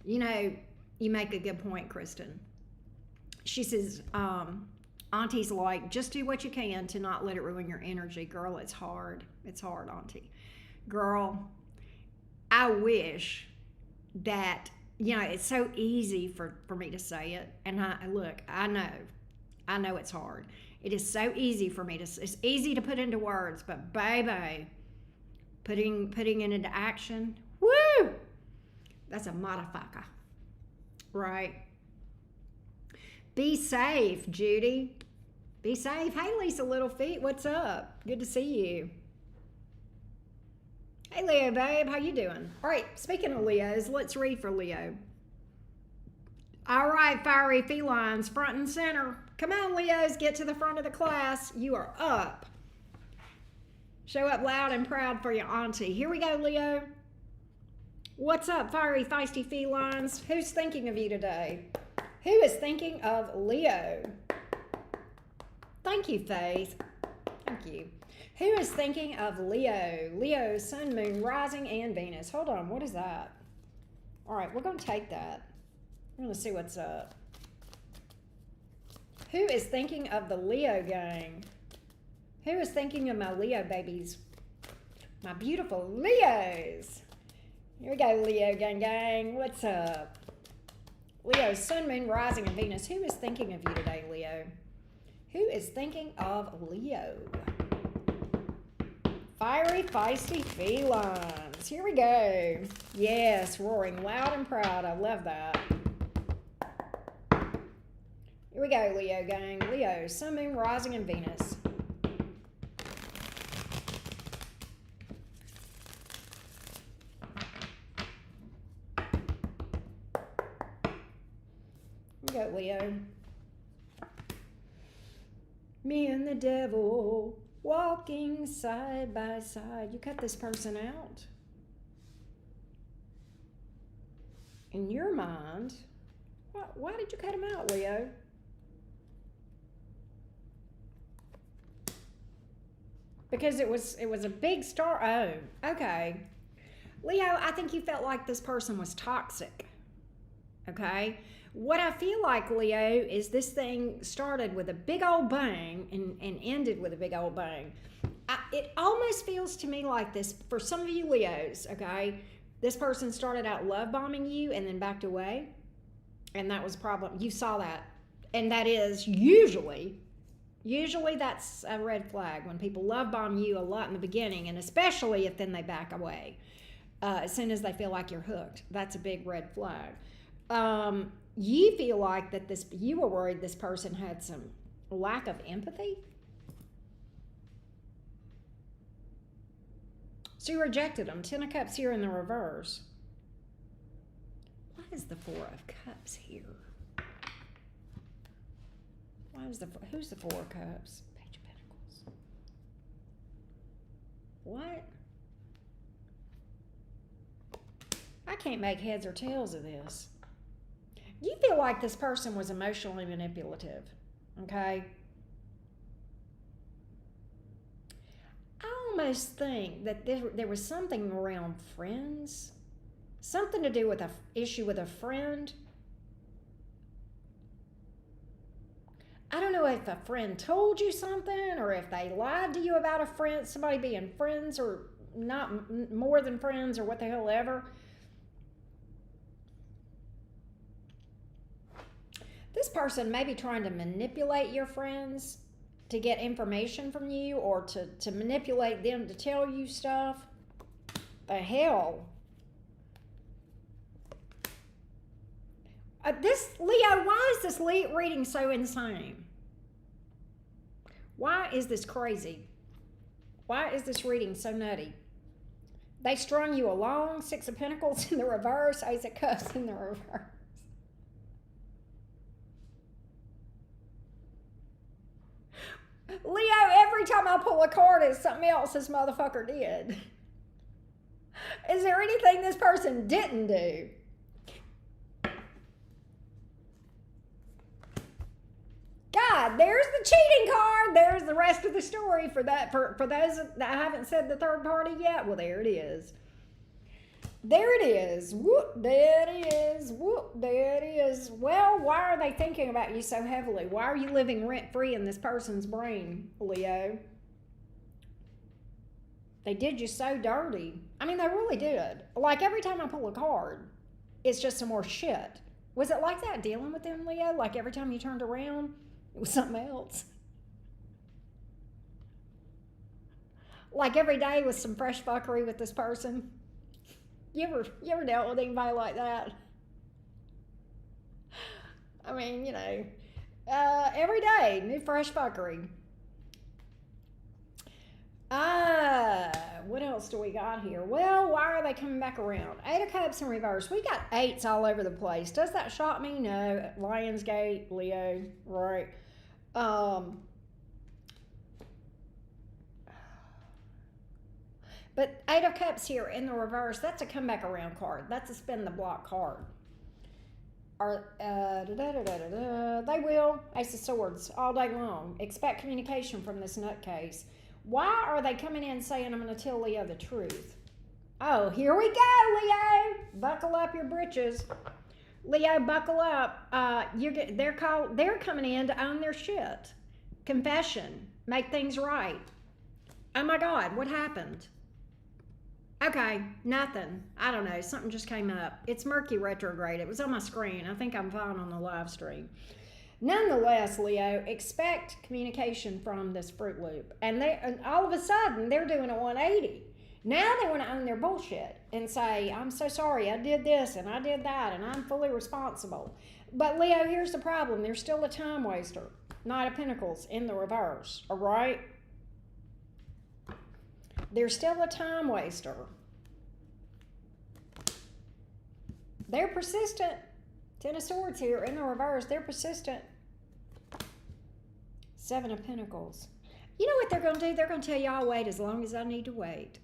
You know, you make a good point, Kristen. She says, Auntie's like, just do what you can to not let it ruin your energy. Girl, it's hard. It's hard, Auntie. Girl, I wish that, you know, it's so easy for me to say it. And I know it's hard. It is so easy for me it's easy to put into words, but baby, putting it into action, woo, that's a motherfucker, right? Be safe, Judy. Be safe. Hey, Lisa Little Feet, what's up? Good to see you. Hey, Leo, babe, how you doing? All right, speaking of Leos, let's read for Leo. All right, fiery felines, front and center. Come on, Leos, get to the front of the class. You are up. Show up loud and proud for your auntie. Here we go, Leo. What's up, fiery, feisty felines? Who's thinking of you today? Who is thinking of Leo? Thank you, Faith. Thank you. Who is thinking of Leo? Leo, sun, moon, rising, and Venus. Hold on, what is that? All right, we're going to take that. We're going to see what's up. Who is thinking of the Leo gang? Who is thinking of my Leo babies? My beautiful Leos. Here we go, Leo gang. What's up? Leo, sun, moon, rising, and Venus. Who is thinking of you today, Leo? Who is thinking of Leo? Fiery, feisty felines. Here we go. Yes, roaring loud and proud. I love that. Here we go, Leo gang. Leo, sun, moon, rising, and Venus. Here we go, Leo. Me and the devil walking side by side. You cut this person out. In your mind, why did you cut him out, Leo? Because it was a big star. Oh, okay. Leo, I think you felt like this person was toxic. Okay? What I feel like, Leo, is this thing started with a big old bang and ended with a big old bang. It almost feels to me like this, for some of you Leos, okay? This person started out love bombing you and then backed away. And that was a problem. You saw that. And that is usually that's a red flag when people love bomb you a lot in the beginning, and especially if then they back away. As soon as they feel like you're hooked, that's a big red flag. You feel like that you were worried this person had some lack of empathy. So you rejected them. 10 of Cups here in the reverse. Why is the 4 of Cups here? Who's the 4 of Cups? Page of Pentacles. What? I can't make heads or tails of this. You feel like this person was emotionally manipulative, okay? I almost think that there was something around friends, something to do with an issue with a friend. I don't know if a friend told you something or if they lied to you about a friend, somebody being friends or not more than friends or what the hell ever. This person may be trying to manipulate your friends to get information from you or to manipulate them to tell you stuff. The hell? This, Leo, why is this reading so insane? Why is this crazy? Why is this reading so nutty? They strung you along, 6 of Pentacles in the reverse, Ace of Cups in the reverse. Leo, every time I pull a card, it's something else this motherfucker did. Is there anything this person didn't do? God, there's the cheating card. There's the rest of the story for that. For those that haven't said the third party yet, well, there it is. There it is. Whoop, there it is. Whoop, there it is. Well, why are they thinking about you so heavily? Why are you living rent-free in this person's brain, Leo? They did you so dirty. I mean, they really did. Like every time I pull a card, it's just some more shit. Was it like that dealing with them, Leo? Like every time you turned around, it was something else? Like every day was some fresh fuckery with this person? You ever dealt with anybody like that? I mean, every day, new fresh fuckery. What else do we got here? Well, why are they coming back around? 8 of Cups in reverse. We got 8s all over the place. Does that shock me? No. Lionsgate, Leo, right? But 8 of Cups here in the reverse, that's a come back around card. That's a spin the block card. They will. Ace of Swords all day long. Expect communication from this nutcase. Why are they coming in saying I'm going to tell Leo the truth? Oh, here we go, Leo. Buckle up your britches. Leo, buckle up. They're coming in to own their shit. Confession. Make things right. Oh my God, what happened? Okay, nothing. I don't know. Something just came up. It's Mercury retrograde. It was on my screen. I think I'm fine on the live stream. Nonetheless, Leo, expect communication from this Fruit Loop. And all of a sudden, they're doing a 180. Now they want to own their bullshit and say, I'm so sorry, I did this and I did that and I'm fully responsible. But Leo, here's the problem. They're still a time waster. Knight of Pentacles in the reverse, all right? They're still a time waster. They're persistent. 10 of Swords here in the reverse. They're persistent. 7 of Pentacles. You know what they're going to do? They're going to tell you, I'll wait as long as I need to wait.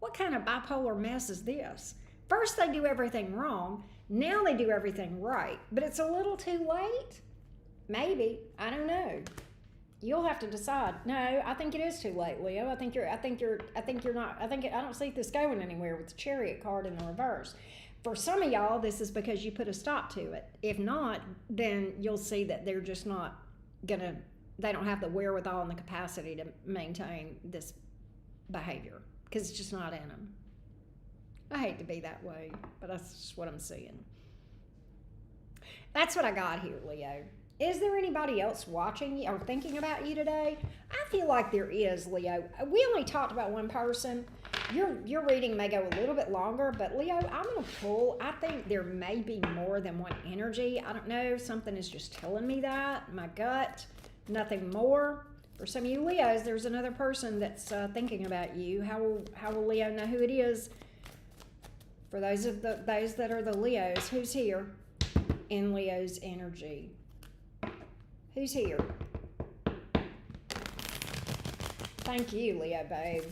What kind of bipolar mess is this? First they do everything wrong. Now they do everything right. But it's a little too late? Maybe. I don't know. You'll have to decide. No, I think it is too late, Leo. I don't see this going anywhere with the Chariot card in the reverse. For some of y'all, this is because you put a stop to it. If not, then you'll see that they're just not they don't have the wherewithal and the capacity to maintain this behavior because it's just not in them. I hate to be that way, but that's just what I'm seeing. That's what I got here, Leo. Is there anybody else watching you or thinking about you today? I feel like there is, Leo. We only talked about one person. Your reading may go a little bit longer, but Leo, I'm going to pull. I think there may be more than one energy. I don't know. Something is just telling me that. My gut, nothing more. For some of you Leos, there's another person that's thinking about you. How will Leo know who it is? For those that are the Leos, who's here in Leo's energy? Who's here? Thank you, Leo, babe.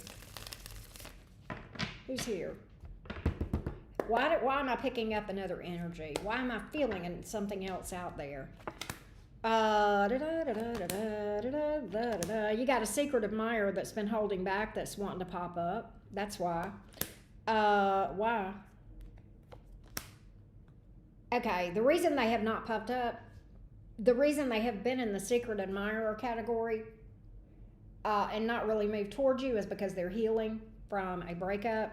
Who's here? Why am I picking up another energy? Why am I feeling something else out there? You got a secret admirer that's been holding back that's wanting to pop up. That's why. Why? Okay, the reason they have not popped up, the reason they have been in the secret admirer category and not really moved towards you is because they're healing from a breakup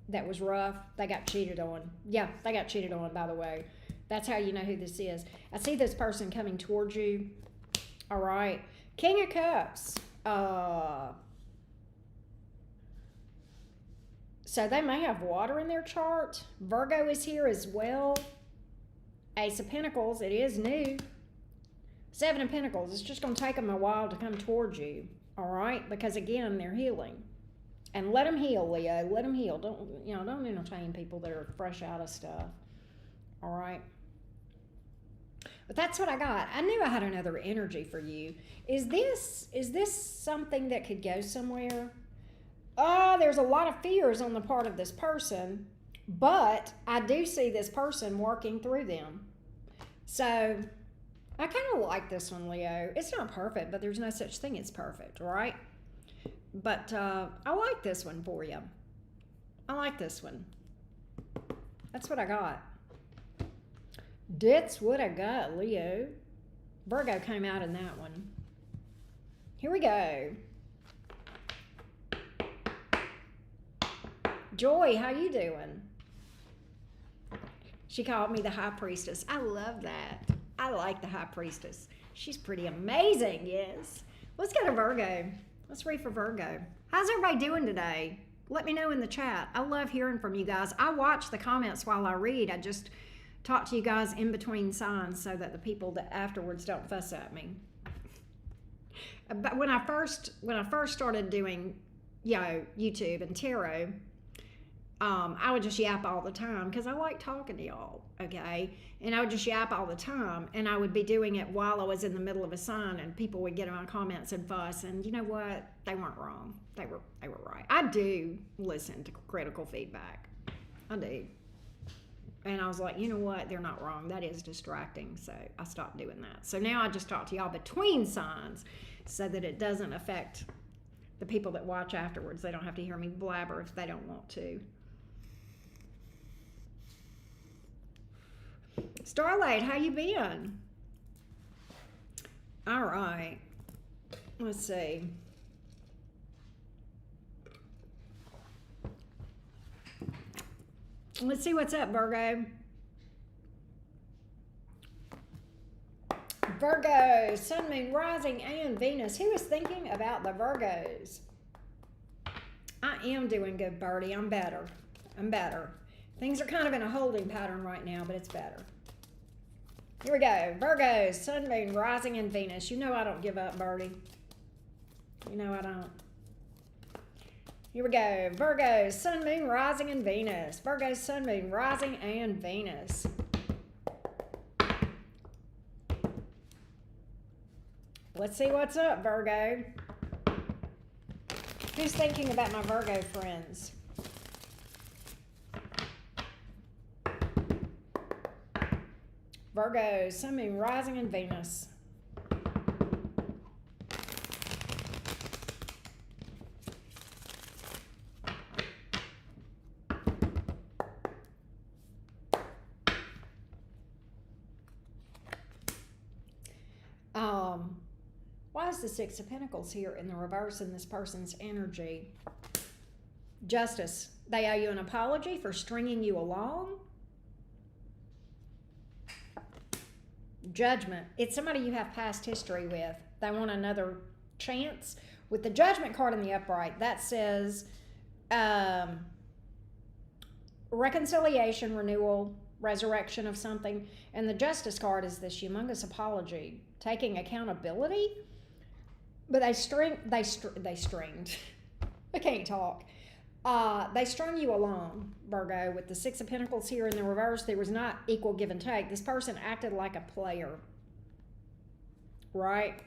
that was rough. They got cheated on. Yeah, they got cheated on, by the way. That's how you know who this is. I see this person coming towards you. All right. King of Cups. So they may have water in their chart. Virgo is here as well. Ace of Pentacles. It is new. 7 of Pentacles. It's just going to take them a while to come towards you. All right? Because, again, they're healing. And let them heal, Leo. Let them heal. Don't entertain people that are fresh out of stuff. All right? But that's what I got. I knew I had another energy for you. Is this something that could go somewhere? There's a lot of fears on the part of this person, but I do see this person working through them. So I kind of like this one, Leo. It's not perfect, but there's no such thing as perfect, right? But I like this one for you. I like this one. That's what I got. That's what I got, Leo. Virgo came out in that one. Here we go. Joy, how you doing? She called me the High Priestess. I love that. I like the High Priestess. She's pretty amazing, yes. Let's go to Virgo. Let's read for Virgo. How's everybody doing today? Let me know in the chat. I love hearing from you guys. I watch the comments while I read. I just talk to you guys in between signs so that the people that afterwards don't fuss at me. But when I first started doing, YouTube and tarot, I would just yap all the time because I like talking to y'all, okay? And I would just yap all the time, and I would be doing it while I was in the middle of a sign, and people would get in my comments and fuss, and you know what? They weren't wrong. They were right. I do listen to critical feedback. I do. And I was like, you know what? They're not wrong. That is distracting, so I stopped doing that. So now I just talk to y'all between signs so that it doesn't affect the people that watch afterwards. They don't have to hear me blabber if they don't want to. Starlight, how you been? All right. Let's see. Let's see what's up, Virgo. Virgo, Sun, Moon, Rising, and Venus. Who is thinking about the Virgos? I am doing good, Birdie. I'm better. Things are kind of in a holding pattern right now, but it's better. Here we go. Virgos, Sun, Moon, Rising, and Venus. You know I don't give up, Birdie. You know I don't. Here we go. Virgos, Sun, Moon, Rising, and Venus. Virgos, Sun, Moon, Rising, and Venus. Let's see what's up, Virgo. Who's thinking about my Virgo friends? Virgo, Sun, Moon, Rising, and Venus. Why is the Six of Pentacles here in the reverse in this person's energy? Justice. They owe you an apology for stringing you along. Judgment. It's somebody you have past history with. They want another chance. With the Judgment card in the upright, that says reconciliation, renewal, resurrection of something. And the Justice card is this humongous apology, taking accountability. But they stringed. I can't talk. They strung you along, Virgo, with the Six of Pentacles here in the reverse. There was not equal give and take. This person acted like a player, right?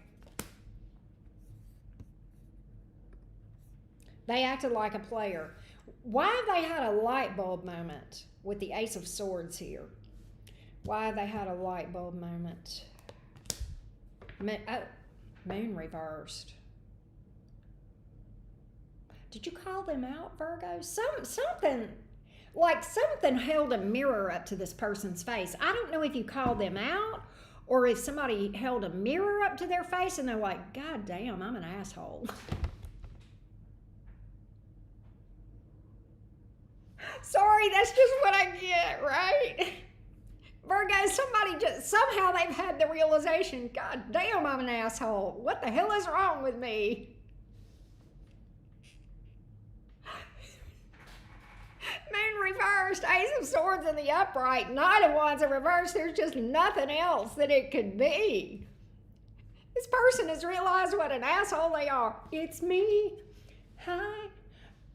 They acted like a player. Why have they had a light bulb moment with the Ace of Swords here? Why have they had a light bulb moment? Moon reversed. Did you call them out, Virgo? Something held a mirror up to this person's face. I don't know if you called them out or if somebody held a mirror up to their face and they're like, God damn, I'm an asshole. Sorry, that's just what I get, right? Virgo, somehow they've had the realization, God damn, I'm an asshole. What the hell is wrong with me? Moon reversed, Ace of Swords in the upright, Knight of Wands in reverse. There's just nothing else that it could be. This person has realized what an asshole they are. It's me. Hi,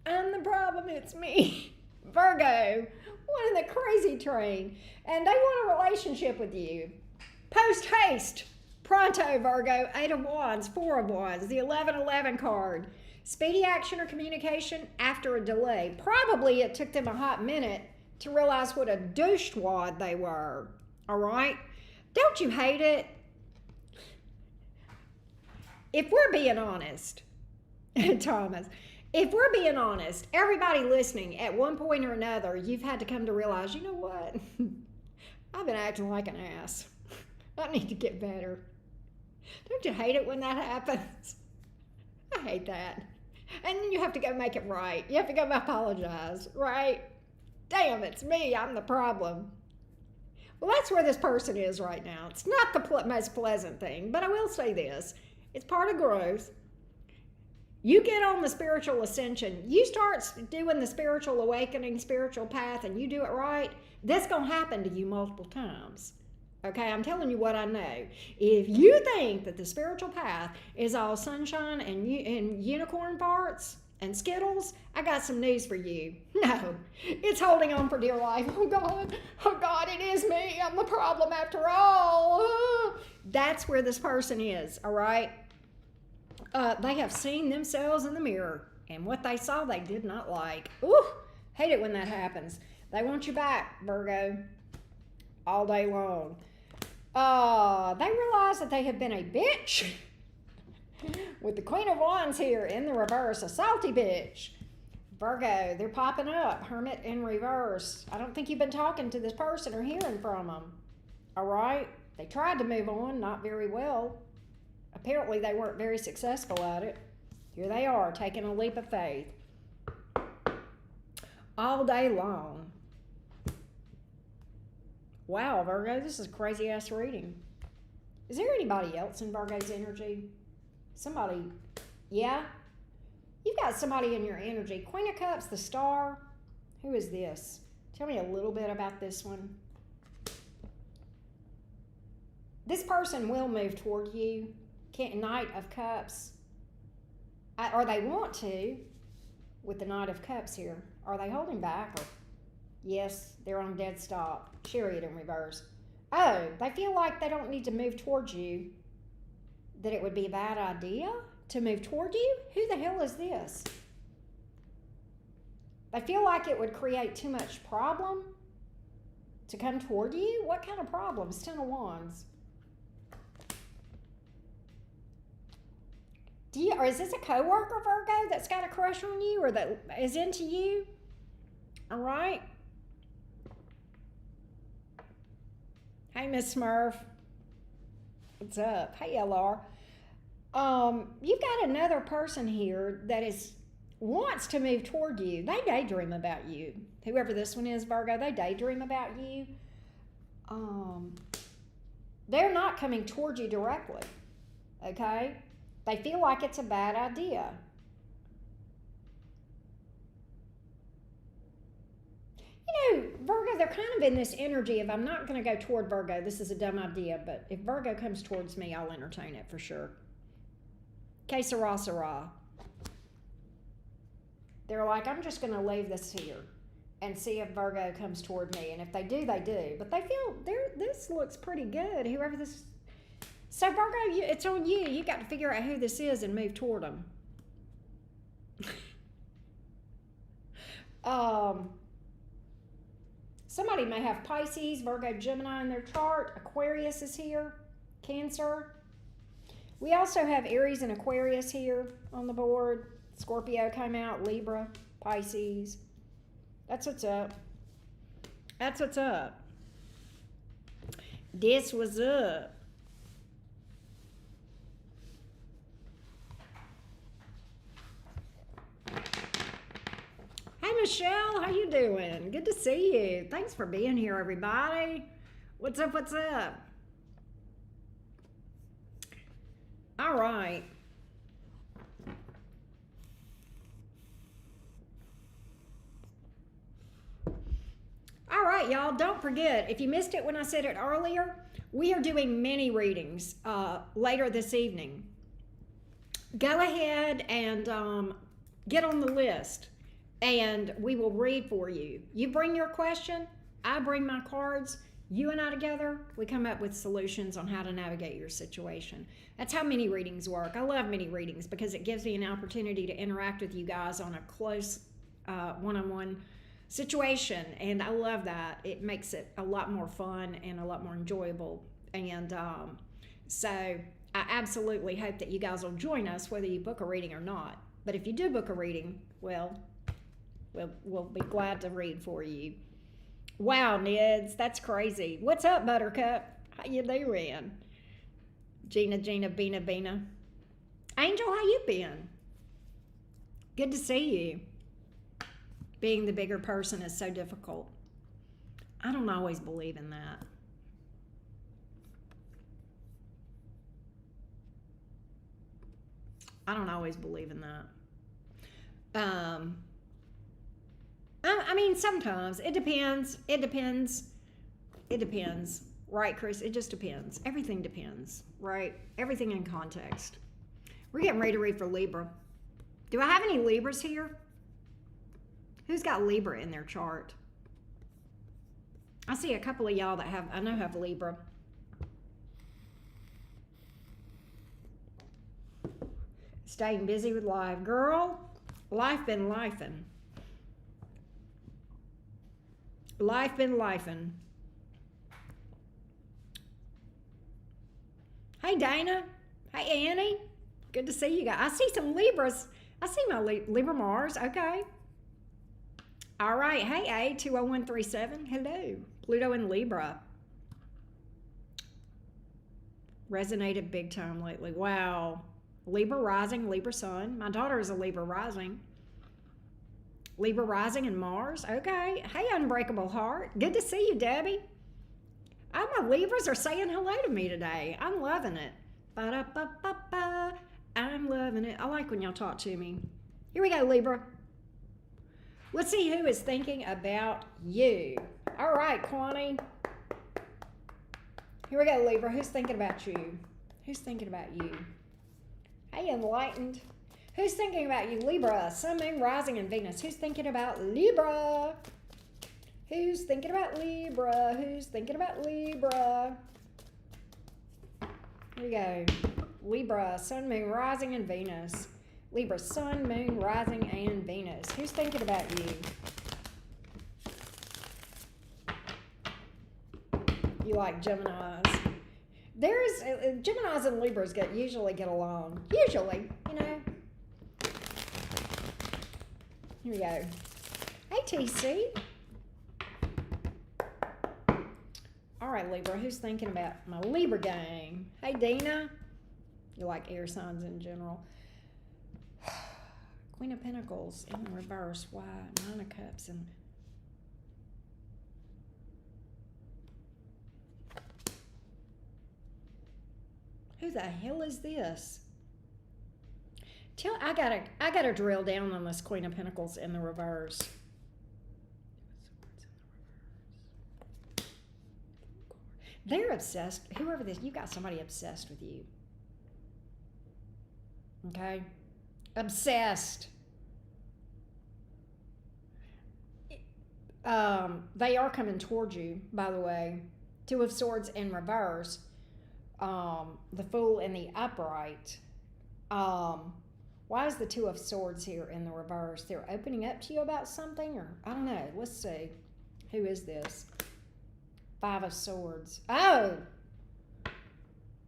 I'm the problem. It's me. Virgo, one in the crazy train. And they want a relationship with you. Post haste. Pronto, Virgo. 8 of Wands, 4 of Wands, the 11-11 card. Speedy action or communication after a delay. Probably it took them a hot minute to realize what a douchewad they were. All right? Don't you hate it? If we're being honest, Thomas, If we're being honest, everybody listening, at one point or another, you've had to come to realize, you know what? I've been acting like an ass. I need to get better. Don't you hate it when that happens? I hate that. And then you have to go make it right. You have to go apologize, right? Damn, it's me. I'm the problem. Well, that's where this person is right now. It's not the most pleasant thing, but I will say this. It's part of growth. You get on the spiritual ascension. You start doing the spiritual awakening, spiritual path, and you do it right, that's going to happen to you multiple times. Okay, I'm telling you what I know. If you think that the spiritual path is all sunshine and unicorn farts and Skittles, I got some news for you. No, it's holding on for dear life. Oh God, it is me. I'm the problem after all. That's where this person is, all right? They have seen themselves in the mirror, and what they saw they did not like. Ooh, hate it when that happens. They want you back, Virgo, all day long. They realize that they have been a bitch with the Queen of Wands here in the reverse, a salty bitch. Virgo, they're popping up, Hermit in reverse. I don't think you've been talking to this person or hearing from them. All right? They tried to move on, not very well. Apparently they weren't very successful at it. Here they are, taking a leap of faith. All day long. Wow, Virgo, this is a crazy-ass reading. Is there anybody else in Virgo's energy? Somebody, yeah? You've got somebody in your energy. Queen of Cups, the Star. Who is this? Tell me a little bit about this one. This person will move toward you. Knight of Cups. Or they want to with the Knight of Cups here. Are they holding back? Or, yes, they're on dead stop. Chariot in reverse. Oh, they feel like they don't need to move towards you. That it would be a bad idea to move toward you? Who the hell is this? They feel like it would create too much problem to come toward you? What kind of problems? 10 of Wands. Or is this a coworker, Virgo, that's got a crush on you or that is into you? All right. Hey, Miss Smurf. What's up? Hey, LR. You've got another person here that wants to move toward you. They daydream about you. Whoever this one is, Virgo, they daydream about you. They're not coming toward you directly. Okay? They feel like it's a bad idea. You know, Virgo, they're kind of in this energy of, I'm not going to go toward Virgo. This is a dumb idea, but if Virgo comes towards me, I'll entertain it for sure. Que sera, sera. They're like, I'm just going to leave this here and see if Virgo comes toward me. And if they do, they do. But they feel, this looks pretty good. Whoever this... So, Virgo, it's on you. You got to figure out who this is and move toward them. Somebody may have Pisces, Virgo, Gemini in their chart. Aquarius is here. Cancer. We also have Aries and Aquarius here on the board. Scorpio came out. Libra, Pisces. That's what's up. That's what's up. This was up. Hey, Michelle, how you doing? Good to see you. Thanks for being here, everybody. What's up, what's up? All right. All right, y'all, don't forget, if you missed it when I said it earlier, we are doing mini readings later this evening. Go ahead and get on the list. And we will read for you. You bring your question, I bring my cards. You and I together, we come up with solutions on how to navigate your situation. That's how mini readings work. I love mini readings because it gives me an opportunity to interact with you guys on a close one-on-one situation. And I love that. It makes it a lot more fun and a lot more enjoyable. And so I absolutely hope that you guys will join us whether you book a reading or not. But if you do book a reading, well, we'll be glad to read for you. Wow, Nids, that's crazy. What's up, Buttercup? How you doing? Gina, Bina, Bina. Angel, how you been? Good to see you. Being the bigger person is so difficult. I don't always believe in that. I don't always believe in that. I mean, sometimes it depends. It depends. Right, Chris? It just depends. Everything depends, right? Everything in context. We're getting ready to read for Libra. Do I have any Libras here? Who's got Libra in their chart? I see a couple of y'all that I know have Libra. Staying busy with life. Girl, life been lifing. Life been lifing. Hey, Dana. Hey, Annie. Good to see you guys. I see some Libras. I see my Libra Mars. Okay. All right. Hey, A20137. Hello. Pluto and Libra. Resonated big time lately. Wow. Libra rising, Libra sun. My daughter is a Libra rising. Libra rising and Mars. Okay. Hey, Unbreakable Heart. Good to see you, Debbie. Oh, my Libras are saying hello to me today. I'm loving it. Ba-da-ba-ba-ba. I'm loving it. I like when y'all talk to me. Here we go, Libra. Let's see who is thinking about you. All right, Kwani. Here we go, Libra. Who's thinking about you? Who's thinking about you? Hey, Enlightened. Who's thinking about you? Libra, Sun, Moon, Rising, and Venus. Who's thinking about Libra? Who's thinking about Libra? Who's thinking about Libra? Here we go. Libra, Sun, Moon, Rising, and Venus. Libra, Sun, Moon, Rising, and Venus. Who's thinking about you? You like Geminis. Geminis and Libras usually get along. Usually, you know. Here we go. Hey, TC. All right, Libra. Who's thinking about my Libra gang? Hey, Dina. You like air signs in general. Queen of Pentacles in reverse. Why? Nine of Cups and... Who the hell is this? I gotta drill down on this Queen of Pentacles in the reverse. They're obsessed. Whoever this, you got somebody obsessed with you. Okay? Obsessed. They are coming towards you, by the way. Two of Swords in reverse. The Fool in the upright. Why is the Two of Swords here in the reverse? They're opening up to you about something, or I don't know. Let's see. Who is this? Five of Swords. Oh!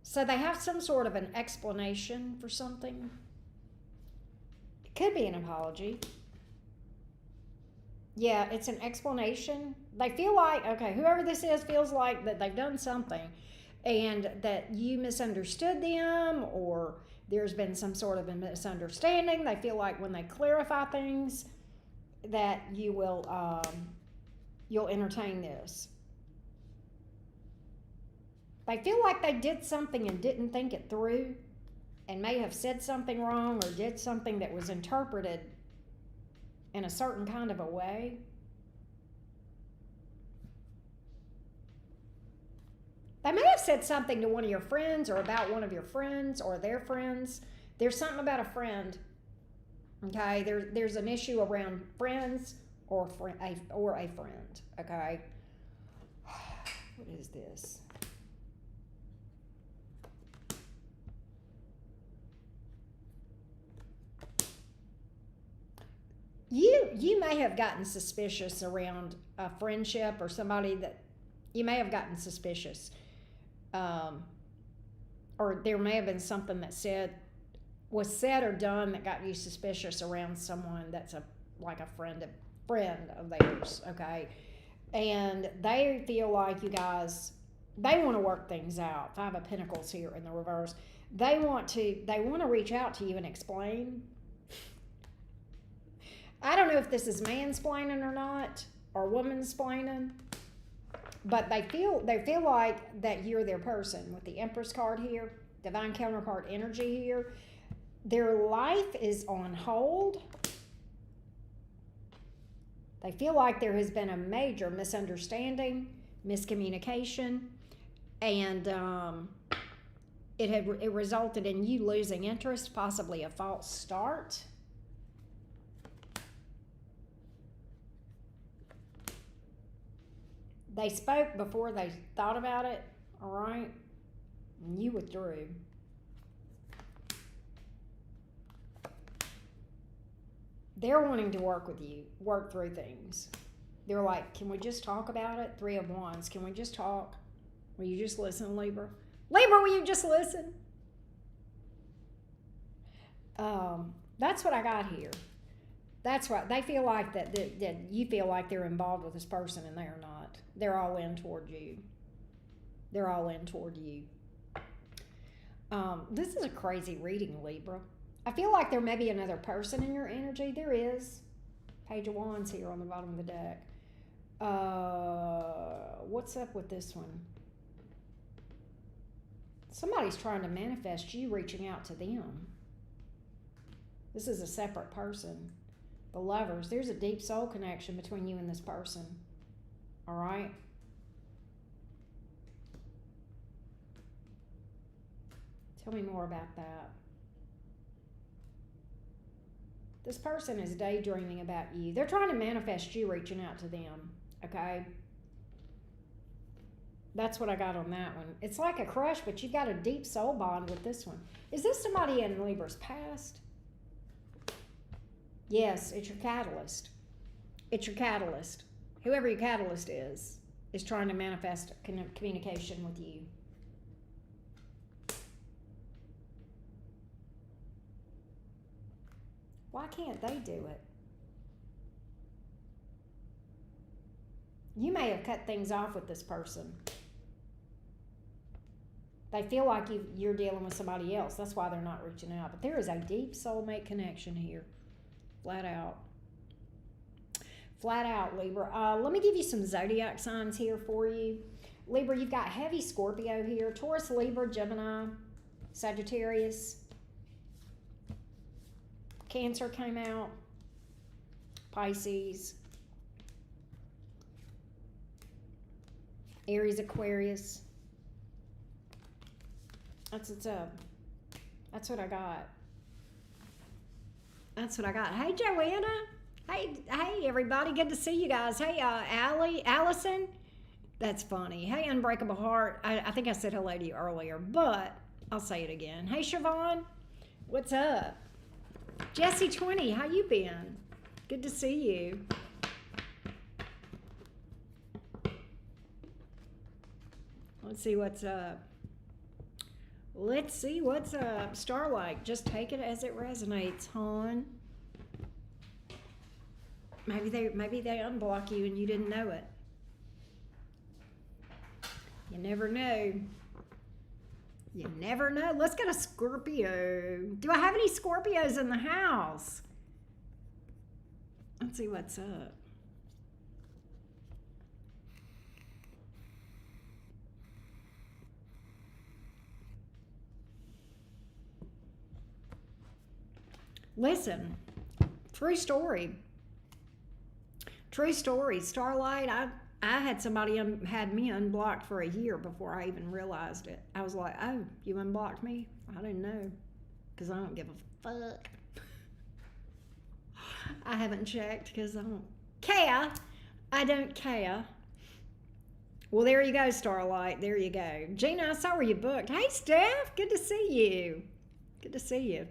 So they have some sort of an explanation for something. It could be an apology. Yeah, it's an explanation. They feel like, okay, whoever this is feels like that they've done something and that you misunderstood them, or there's been some sort of a misunderstanding. They feel like when they clarify things that you will, you'll entertain this. They feel like they did something and didn't think it through and may have said something wrong or did something that was interpreted in a certain kind of a way. They may have said something to one of your friends or about one of your friends or their friends. There's something about a friend. Okay, there's an issue around friends or a friend. Okay, what is this? You may have gotten suspicious around a friendship or somebody that you may have gotten suspicious. Or there may have been something that said was said or done that got you suspicious around someone that's like a friend of theirs, okay? And they feel like you guys, they want to work things out. Five of Pentacles here in the reverse. They want to reach out to you and explain. I don't know if this is mansplaining or not, or womansplaining, but they feel like that you're their person with the Empress card here, divine counterpart energy here. Their life is on hold. They feel like there has been a major misunderstanding, miscommunication, and it resulted in you losing interest, possibly a false start. They spoke before they thought about it, all right? And you withdrew. They're wanting to work with you, work through things. They're like, can we just talk about it? Three of Wands, can we just talk? Will you just listen, Libra? Libra, will you just listen? That's what I got here. That's right. They feel like that you feel like they're involved with this person, and they're not. They're all in toward you. They're all in toward you. This is a crazy reading, Libra. I feel like there may be another person in your energy. There is. Page of Wands here on the bottom of the deck. What's up with this one? Somebody's trying to manifest you reaching out to them. This is a separate person. The Lovers. There's a deep soul connection between you and this person. All right? Tell me more about that. This person is daydreaming about you. They're trying to manifest you reaching out to them, okay? That's what I got on that one. It's like a crush, but you've got a deep soul bond with this one. Is this somebody in Libra's past? Yes, it's your catalyst. It's your catalyst. Whoever your catalyst is trying to manifest communication with you. Why can't they do it? You may have cut things off with this person. They feel like you're dealing with somebody else. That's why they're not reaching out. But there is a deep soulmate connection here. Flat out. Flat out, Libra. Let me give you some zodiac signs here for you. Libra, you've got heavy Scorpio here. Taurus, Libra, Gemini, Sagittarius. Cancer came out. Pisces. Aries, Aquarius. That's what's up. That's what I got. That's what I got. Hey, Joanna. Hey, everybody. Good to see you guys. Hey, Allison. That's funny. Hey, Unbreakable Heart. I think I said hello to you earlier, but I'll say it again. Hey, Siobhan. What's up? Jessie 20, how you been? Good to see you. Let's see what's up. Let's see what's up. Starlight, just take it as it resonates, hon. Maybe they unblock you and you didn't know it. You never know. You never know. Let's get a Scorpio. Do I have any Scorpios in the house? Let's see what's up. Listen, true story. True story. Starlight, I had somebody had me unblocked for a year before I even realized it. I was like, oh, you unblocked me? I didn't know, because I don't give a fuck. I haven't checked because I don't care. I don't care. Well, there you go, Starlight. There you go. Gina, I saw where you booked. Hey, Steph. Good to see you. Good to see you.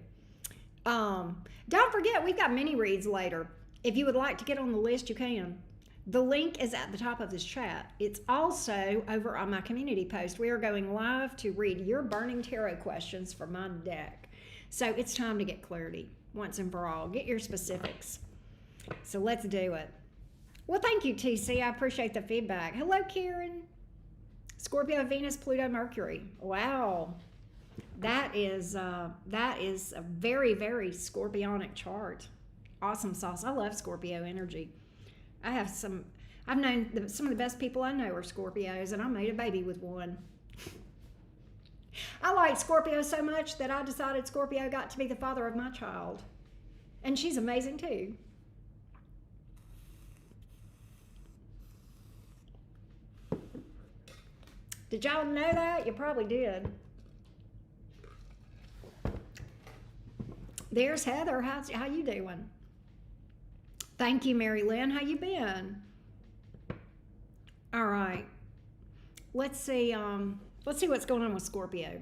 Don't forget, we've got mini reads later. If you would like to get on the list, you can. The link is at the top of this chat. It's also over on my community post. We are going live to read your burning tarot questions from my deck. So it's time to get clarity once and for all. Get your specifics. So let's do it. Well, thank you, TC. I appreciate the feedback. Hello, Karen. Scorpio, Venus, Pluto, Mercury. Wow. That is a very, very scorpionic chart. Awesome sauce. I love Scorpio energy. I've known some of the best people I know are Scorpios, and I made a baby with one. I like Scorpio so much that I decided Scorpio got to be the father of my child. And she's amazing too. Did y'all know that? You probably did. There's Heather. How you doing? Thank you, Mary Lynn. How you been? All right. Let's see what's going on with Scorpio.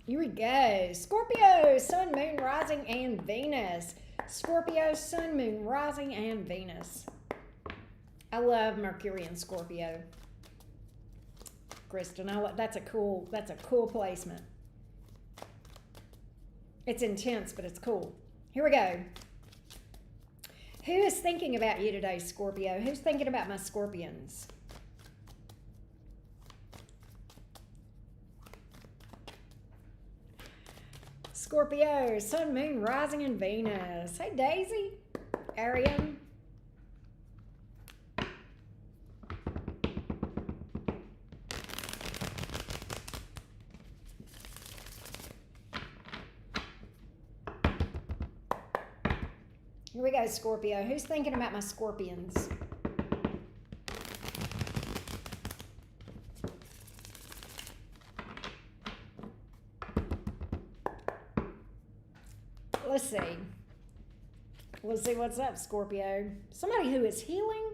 Here we go. Scorpio, Sun, Moon, Rising, and Venus. Scorpio, Sun, Moon, Rising, and Venus. I love Mercury and Scorpio. Kristen, that's a cool placement. It's intense, but it's cool. Here we go. Who is thinking about you today, Scorpio? Who's thinking about my Scorpions? Scorpio, Sun, Moon, Rising, and Venus. Hey, Daisy. Arian. Here we go, Scorpio. Who's thinking about my Scorpions? Let's see. We'll see what's up, Scorpio. Somebody who is healing,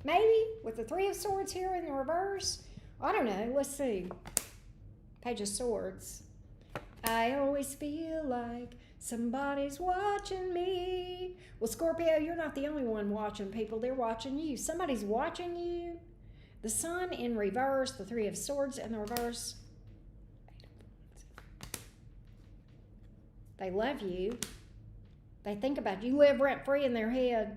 maybe, with the Three of Swords here in the reverse. I don't know. Let's see. Page of Swords. I always feel like somebody's watching me. Well, Scorpio, you're not the only one watching people. They're watching you. Somebody's watching you. The Sun in reverse, the Three of Swords in the reverse. They love you. They think about you. You live rent-free in their head.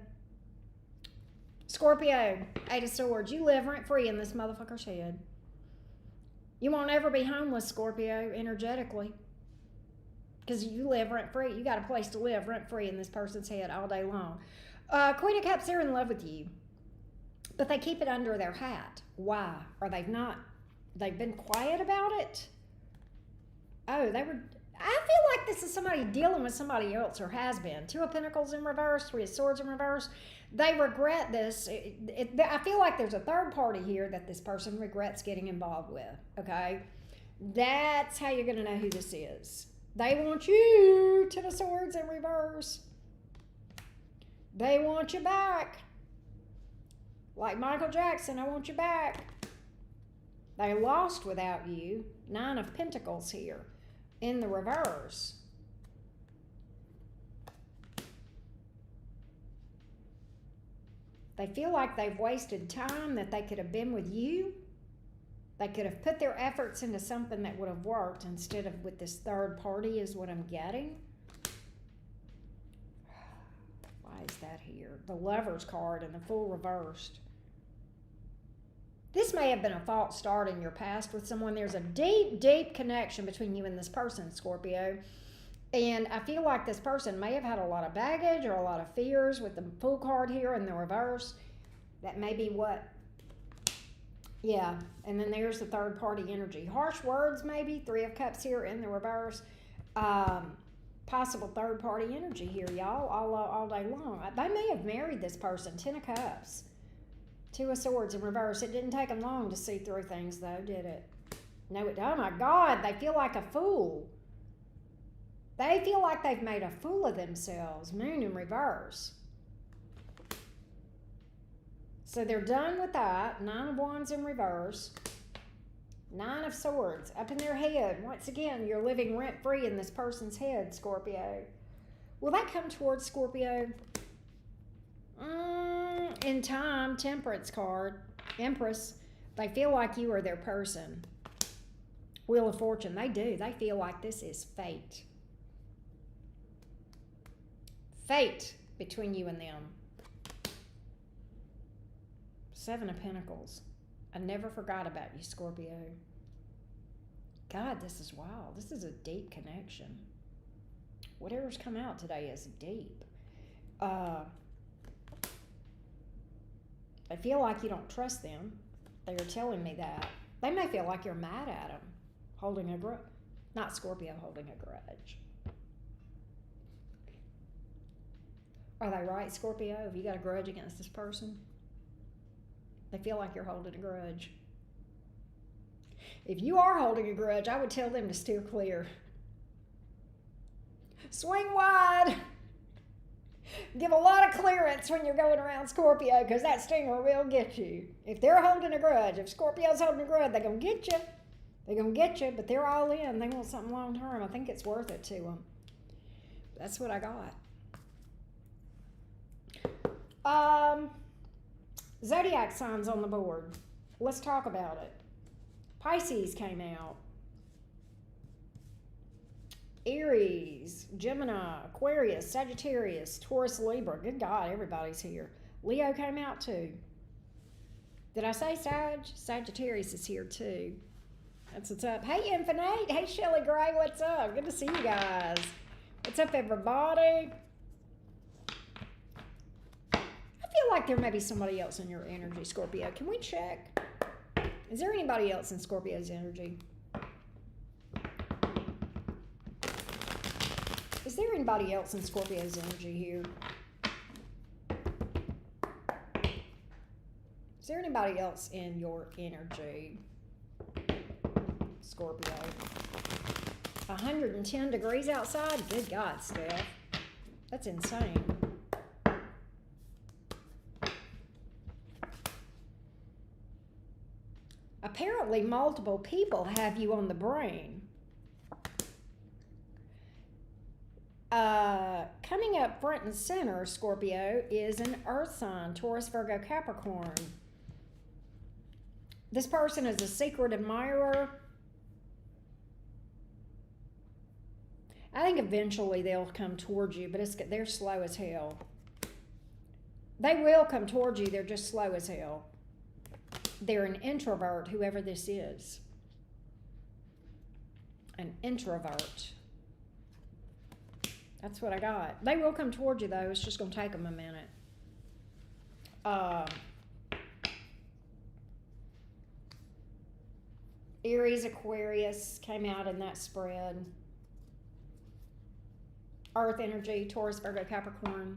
Scorpio, Eight of Swords. You live rent-free in this motherfucker's head. You won't ever be homeless, Scorpio, energetically. Because you live rent-free. You got a place to live rent-free in this person's head all day long. Queen of Cups, they're in love with you. But they keep it under their hat. Why? Or they've been quiet about it? Oh, I feel like this is somebody dealing with somebody else, or has been. Two of Pentacles in reverse, Three of Swords in reverse. They regret this. I feel like there's a third party here that this person regrets getting involved with, okay? That's how you're going to know who this is. They want you, Ten of Swords in reverse. They want you back. Like Michael Jackson, I want you back. They lost without you. Nine of Pentacles here in the reverse. They feel like they've wasted time that they could have been with you. They could have put their efforts into something that would have worked instead of with this third party is what I'm getting. Why is that here? The Lover's card and the Fool reversed. This may have been a false start in your past with someone. There's a deep, deep connection between you and this person, Scorpio. And I feel like this person may have had a lot of baggage or a lot of fears with the Fool card here in the reverse. That may be what. Yeah. And then there's the third party energy. Harsh words, maybe. Three of Cups here in the reverse. Possible third party energy here, y'all, all day long. They may have married this person. Ten of Cups. Two of Swords in reverse. It didn't take them long to see through things, though, did it? No, oh my God, they feel like a fool. They feel like they've made a fool of themselves. Moon in reverse. So they're done with that. Nine of Wands in reverse. Nine of Swords up in their head. Once again, you're living rent-free in this person's head, Scorpio. Will that come towards Scorpio? In time, Temperance card, Empress. They feel like you are their person. Wheel of Fortune, they do. They feel like this is fate. Fate between you and them. Seven of Pentacles. I never forgot about you, Scorpio. God, this is wild. This is a deep connection. Whatever's come out today is deep. I feel like you don't trust them. They are telling me that. They may feel like you're mad at them, holding a grudge. Not Scorpio holding a grudge. Are they right, Scorpio? Have you got a grudge against this person? They feel like you're holding a grudge. If you are holding a grudge, I would tell them to steer clear. Swing wide. Give a lot of clearance when you're going around Scorpio, because that stinger will get you. If they're holding a grudge, if Scorpio's holding a grudge, they're going to get you. They're going to get you, but they're all in. They want something long term. I think it's worth it to them. That's what I got. Zodiac signs on the board. Let's talk about it. Pisces came out. Aries, Gemini, Aquarius, Sagittarius, Taurus, Libra. Good God, everybody's here. Leo came out too. Did I say Sag? Sagittarius is here too. That's what's up. Hey, Infinite. Hey, Shelly Gray. What's up? Good to see you guys. What's up, everybody? I feel like there may be somebody else in your energy, Scorpio. Can we check? Is there anybody else in Scorpio's energy? Is there anybody else in Scorpio's energy here? Is there anybody else in your energy, Scorpio? 110 degrees outside? Good God, Steph. That's insane. Apparently, multiple people have you on the brain. Coming up front and center, Scorpio, is an earth sign, Taurus, Virgo, Capricorn. This person is a secret admirer. I think eventually they'll come towards you, but they're slow as hell. They will come towards you, they're just slow as hell. They're an introvert, whoever this is. An introvert. That's what I got. They will come towards you, though. It's just going to take them a minute. Aries, Aquarius came out in that spread. Earth energy, Taurus, Virgo, Capricorn.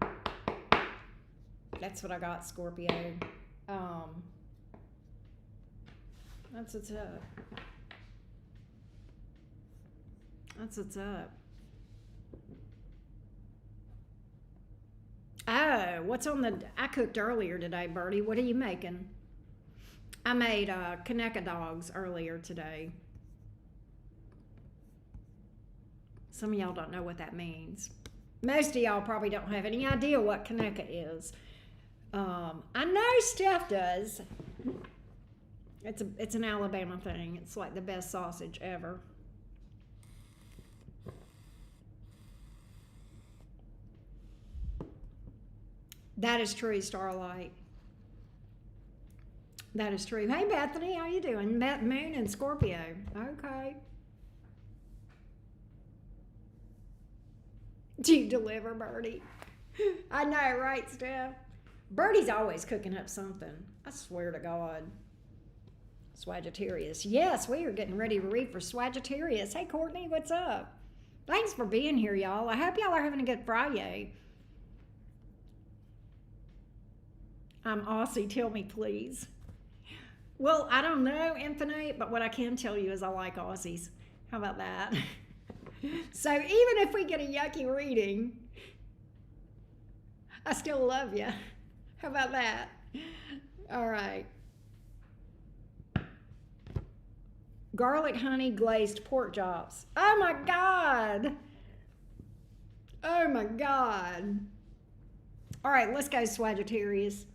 That's what I got, Scorpio. That's what's up. That's what's up. Oh, what's on the... I cooked earlier today, Birdie. What are you making? I made Kaneka dogs earlier today. Some of y'all don't know what that means. Most of y'all probably don't have any idea what Kaneka is. I know Steph does. It's an Alabama thing. It's like the best sausage ever. That is true, Starlight. That is true. Hey, Bethany, how you doing? Moon and Scorpio. Okay. Do you deliver, Birdie? I know, right, Steph? Birdie's always cooking up something. I swear to God. Sagittarius. Yes, we are getting ready to read for Sagittarius. Hey, Courtney, what's up? Thanks for being here, y'all. I hope y'all are having a good Friday. I'm Aussie, tell me please. Well, I don't know, Infinite, but what I can tell you is I like Aussies. How about that? So even if we get a yucky reading, I still love you. How about that? All right. Garlic honey glazed pork chops. Oh my God. Oh my God. All right, let's go, Sagittarius.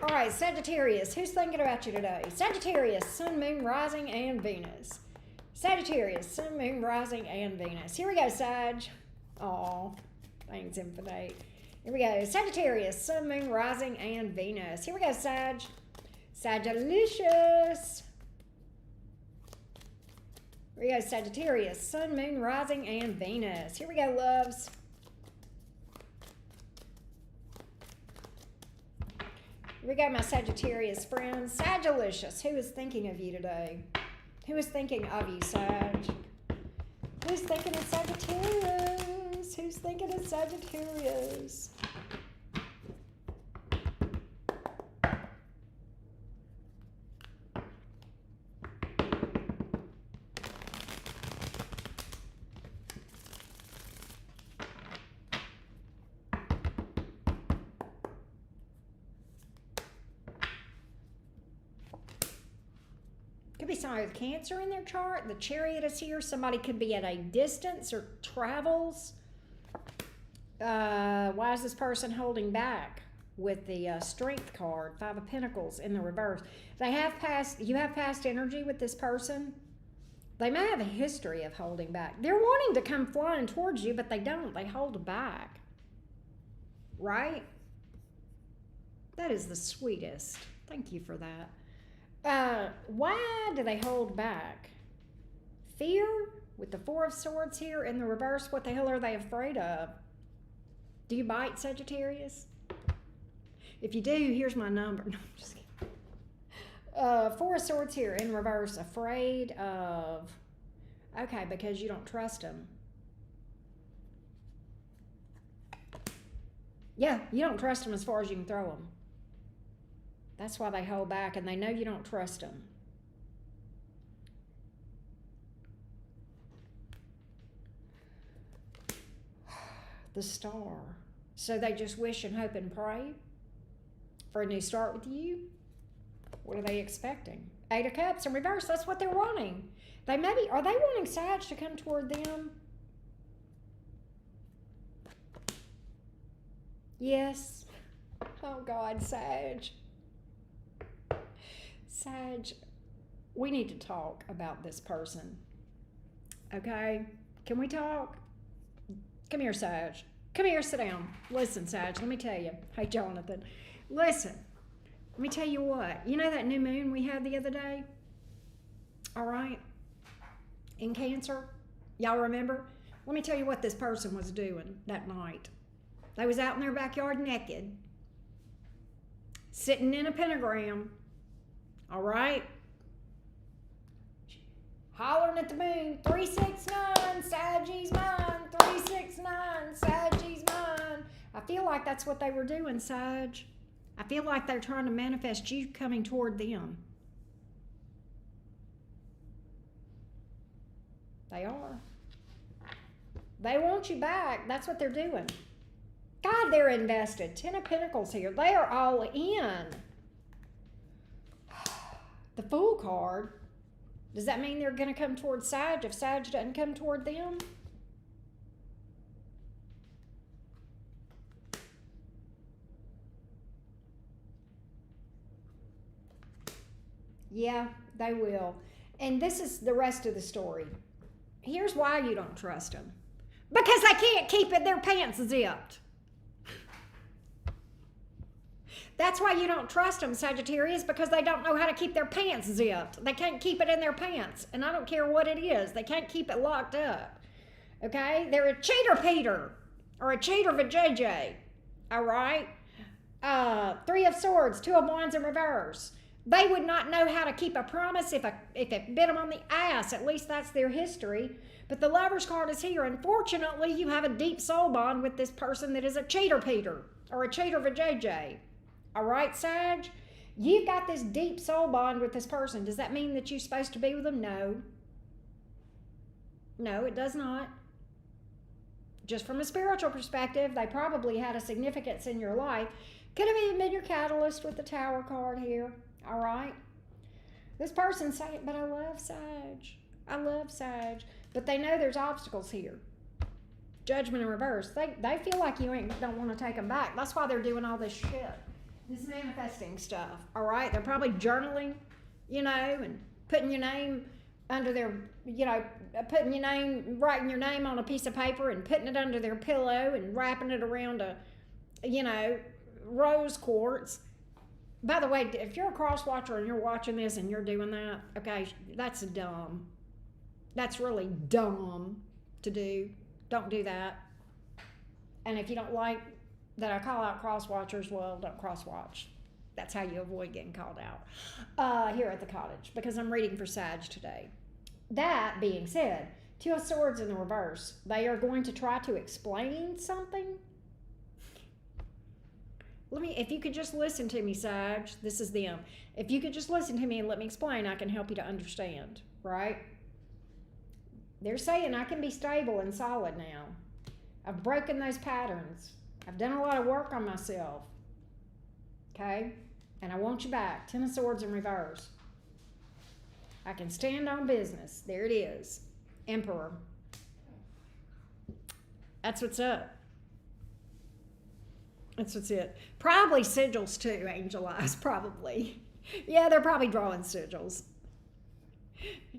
All right, Sagittarius, who's thinking about you today? Sagittarius, Sun, Moon, Rising, and Venus. Sagittarius, Sun, Moon, Rising, and Venus. Here we go, Sag. Aw, thanks, Infinite. Here we go. Sagittarius, Sun, Moon, Rising, and Venus. Here we go, Sag. Sagalicious. Here we go, Sagittarius, Sun, Moon, Rising, and Venus. Here we go, loves. Here we go, my Sagittarius friends. Sagalicious, who is thinking of you today? Who is thinking of you, Sag? Who's thinking of Sagittarius? Who's thinking of Sagittarius? Could be somebody with Cancer in their chart. The Chariot is here. Somebody could be at a distance or travels. Why is this person holding back with the Strength card? 5 of Pentacles in the reverse. You have past energy with this person. They may have a history of holding back. They're wanting to come flying towards you, but they don't. They hold back. Right? That is the sweetest. Thank you for that. Why do they hold back? Fear with the 4 of Swords here in the reverse. What the hell are they afraid of? Do you bite, Sagittarius? If you do, here's my number. No, I'm just kidding. 4 of Swords here in reverse. Afraid of... Okay, because you don't trust them. Yeah, you don't trust them as far as you can throw them. That's why they hold back, and they know you don't trust them. The Star. So they just wish and hope and pray for a new start with you. What are they expecting? 8 of Cups in reverse. That's what they're wanting. Are they wanting Sag to come toward them? Yes. Oh God, Sag. Sag, we need to talk about this person. Okay? Can we talk? Come here, Sag. Come here, sit down. Listen, Sag, let me tell you. Hey, Jonathan. Listen, let me tell you what. You know that new moon we had the other day? All right? In Cancer? Y'all remember? Let me tell you what this person was doing that night. They was out in their backyard naked, sitting in a pentagram. All right? Hollering at the moon, 369, Saggie's mine, 369, Saggie's mine. I feel like that's what they were doing, Sag. I feel like they're trying to manifest you coming toward them. They are. They want you back. That's what they're doing. God, they're invested. 10 of Pentacles here. They are all in. The Fool card. Does that mean they're going to come toward Sag if Sag doesn't come toward them? Yeah, they will. And this is the rest of the story. Here's why you don't trust them. Because they can't keep their pants zipped. That's why you don't trust them, Sagittarius, because they don't know how to keep their pants zipped. They can't keep it in their pants, and I don't care what it is. They can't keep it locked up, okay? They're a cheater Peter or a cheater vajayjay, all right? 3 of Swords, 2 of Wands in reverse. They would not know how to keep a promise if it bit them on the ass. At least that's their history. But the Lover's card is here. Unfortunately, you have a deep soul bond with this person that is a cheater Peter or a cheater vajayjay. All right, Sag? You've got this deep soul bond with this person. Does that mean that you're supposed to be with them? No. No, it does not. Just from a spiritual perspective, they probably had a significance in your life. Could have even been your catalyst with the Tower card here. All right? This person's saying, but I love Sag. I love Sag. But they know there's obstacles here. Judgment in reverse. They feel like you don't want to take them back. That's why they're doing all this shit. This manifesting stuff, all right? They're probably journaling, and putting your name under their, putting your name, writing your name on a piece of paper and putting it under their pillow and wrapping it around a, rose quartz. By the way, if you're a cross watcher and you're watching this and you're doing that, okay, that's dumb. That's really dumb to do. Don't do that. And if you don't like that I call out cross watchers, well, don't cross watch. That's how you avoid getting called out here at the cottage, because I'm reading for Sag today. That being said, Two of Swords in the reverse. They are going to try to explain something. If you could just listen to me, Sag, this is them. If you could just listen to me and let me explain, I can help you to understand, right? They're saying I can be stable and solid now. I've broken those patterns. I've done a lot of work on myself. Okay? And I want you back. Ten of Swords in reverse. I can stand on business. There it is. Emperor. That's what's up. That's what's it. Probably sigils too, Angel Eyes, probably. Yeah, they're probably drawing sigils.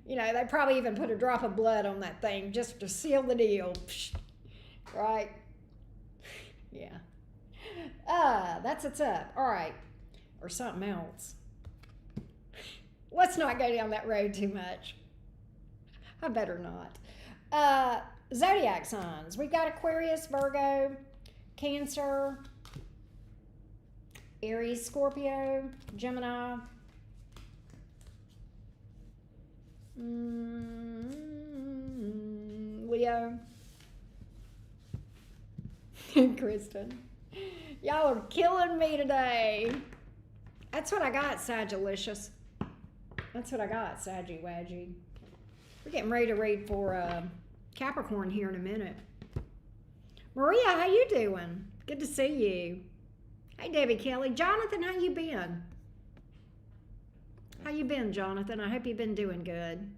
They probably even put a drop of blood on that thing just to seal the deal. Right? Yeah. That's what's up. All right. Or something else. Let's not go down that road too much. I better not. Zodiac signs. We've got Aquarius, Virgo, Cancer, Aries, Scorpio, Gemini, Leo, Kristen. Y'all are killing me today. That's what I got, Sagilicious. That's what I got, Saggy Waggy. We're getting ready to read for Capricorn here in a minute. Maria, how you doing? Good to see you. Hey, Debbie Kelly. Jonathan, how you been? How you been, Jonathan? I hope you've been doing good.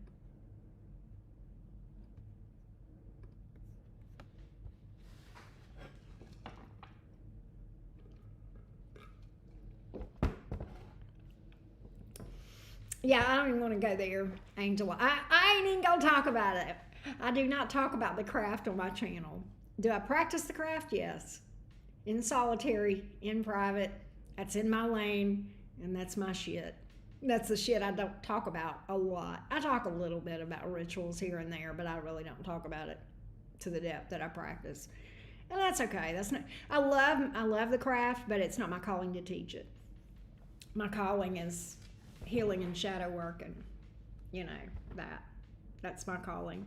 Yeah, I don't even want to go there, Angela. I ain't even going to talk about it. I do not talk about the craft on my channel. Do I practice the craft? Yes. In solitary, in private. That's in my lane, and that's my shit. That's the shit I don't talk about a lot. I talk a little bit about rituals here and there, but I really don't talk about it to the depth that I practice. And that's okay. That's not. I love the craft, but it's not my calling to teach it. My calling is healing and shadow work, and that's my calling,